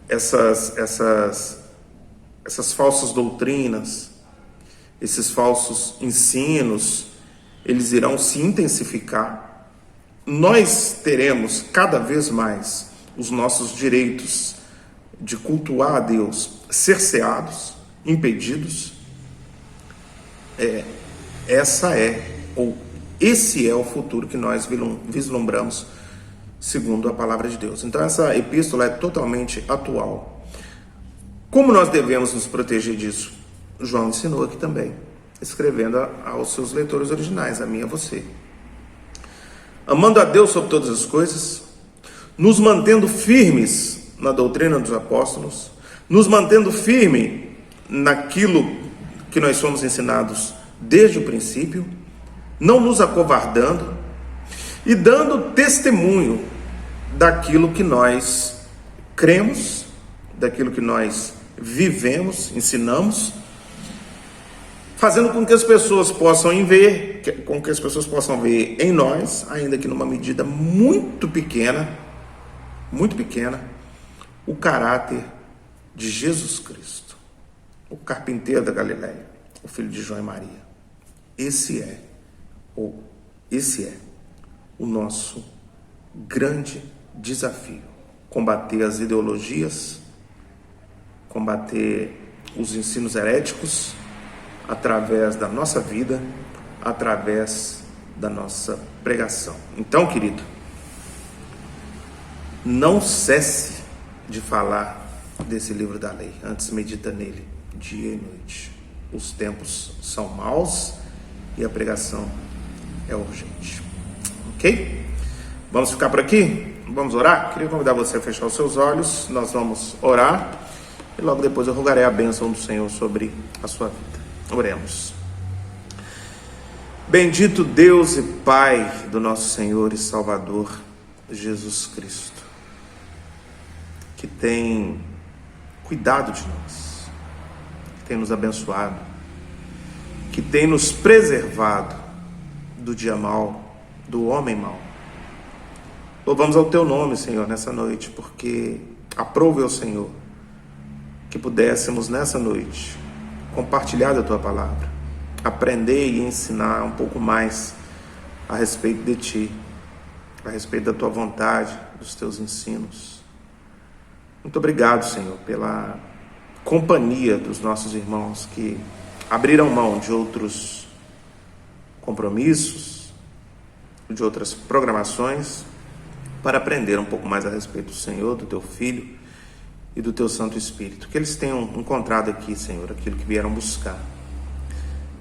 essas falsas doutrinas, esses falsos ensinos, eles irão se intensificar. Nós teremos cada vez mais os nossos direitos de cultuar a Deus cerceados, impedidos. Esse é o futuro que nós vislumbramos segundo a palavra de Deus. Então essa epístola é totalmente atual. Como nós devemos nos proteger disso? João ensinou aqui também, escrevendo aos seus leitores originais, a mim e a você. Amando a Deus sobre todas as coisas, nos mantendo firmes na doutrina dos apóstolos, nos mantendo firme naquilo que nós somos ensinados desde o princípio, não nos acovardando e dando testemunho daquilo que nós cremos, daquilo que nós vivemos, ensinamos, fazendo com que as pessoas possam ver em nós, ainda que numa medida muito pequena, o caráter de Jesus Cristo, o carpinteiro da Galileia, o filho de João e Maria. Esse é o nosso grande desafio: combater as ideologias, combater os ensinos heréticos, através da nossa vida, através da nossa pregação. Então, querido, não cesse de falar desse livro da lei, antes medita nele dia e noite. Os tempos são maus e a pregação é urgente. Ok? Vamos ficar por aqui? Vamos orar? Queria convidar você a fechar os seus olhos, nós vamos orar e logo depois eu rogarei a bênção do Senhor sobre a sua vida. Oremos. Bendito Deus e Pai do nosso Senhor e Salvador Jesus Cristo, que tem cuidado de nós, que tem nos abençoado, que tem nos preservado do dia mau, do homem mau. Louvamos ao Teu nome, Senhor, nessa noite, porque aprove ao Senhor que pudéssemos nessa noite compartilhar da Tua palavra, aprender e ensinar um pouco mais a respeito de Ti, a respeito da Tua vontade, dos Teus ensinos. Muito obrigado, Senhor, pela companhia dos nossos irmãos que abriram mão de outros compromissos, de outras programações, para aprender um pouco mais a respeito do Senhor, do Teu Filho e do Teu Santo Espírito. Que eles tenham encontrado aqui, Senhor, aquilo que vieram buscar.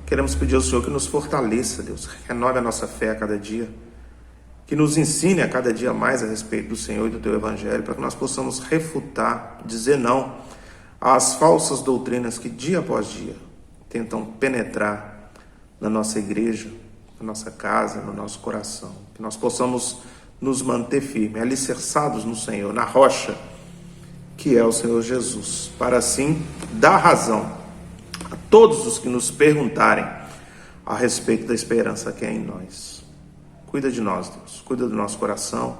Queremos pedir ao Senhor que nos fortaleça, Deus, renove a nossa fé a cada dia, que nos ensine a cada dia mais a respeito do Senhor e do Teu Evangelho, para que nós possamos refutar, dizer não às falsas doutrinas que dia após dia tentam penetrar na nossa igreja, na nossa casa, no nosso coração. Que nós possamos nos manter firmes, alicerçados no Senhor, na rocha, que é o Senhor Jesus, para assim dar razão a todos os que nos perguntarem a respeito da esperança que é em nós. Cuida de nós, Deus, cuida do nosso coração,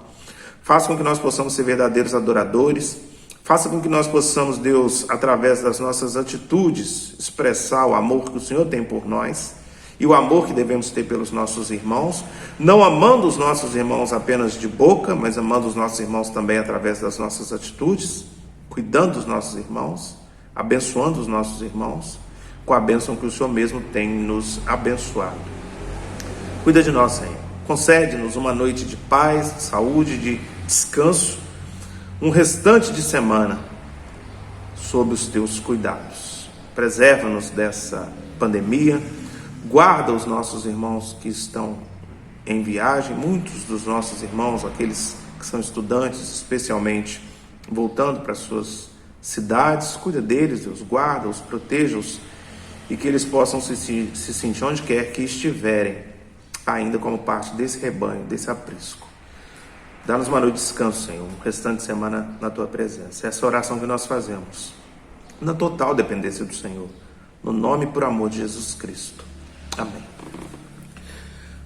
faça com que nós possamos ser verdadeiros adoradores, faça com que nós possamos, Deus, através das nossas atitudes, expressar o amor que o Senhor tem por nós e o amor que devemos ter pelos nossos irmãos, não amando os nossos irmãos apenas de boca, mas amando os nossos irmãos também através das nossas atitudes, cuidando dos nossos irmãos, abençoando os nossos irmãos, com a bênção que o Senhor mesmo tem nos abençoado. Cuida de nós, Senhor. Concede-nos uma noite de paz, de saúde, de descanso, um restante de semana sob os teus cuidados. Preserva-nos dessa pandemia, guarda os nossos irmãos que estão em viagem, muitos dos nossos irmãos, aqueles que são estudantes, especialmente, voltando para suas cidades, cuida deles, Deus, guarda-os, proteja-os, e que eles possam se sentir onde quer que estiverem, ainda como parte desse rebanho, desse aprisco. Dá-nos uma noite de descanso, Senhor, um restante de semana na Tua presença. Essa é a oração que nós fazemos, na total dependência do Senhor, no nome e por amor de Jesus Cristo. Amém.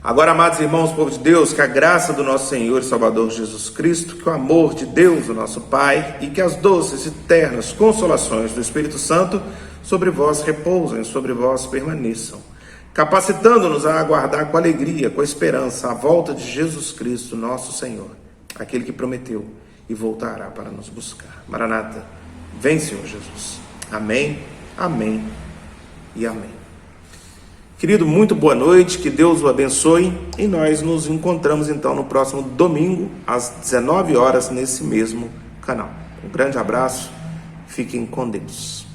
Agora, amados irmãos, povo de Deus, que a graça do nosso Senhor e Salvador Jesus Cristo, que o amor de Deus, o nosso Pai, e que as doces e ternas consolações do Espírito Santo sobre vós repousem, sobre vós permaneçam, capacitando-nos a aguardar com alegria, com esperança, a volta de Jesus Cristo, nosso Senhor, aquele que prometeu e voltará para nos buscar. Maranata, vem, Senhor Jesus. Amém, amém e amém. Querido, muito boa noite, que Deus o abençoe, e nós nos encontramos então no próximo domingo, às 19 horas, nesse mesmo canal. Um grande abraço, fiquem com Deus.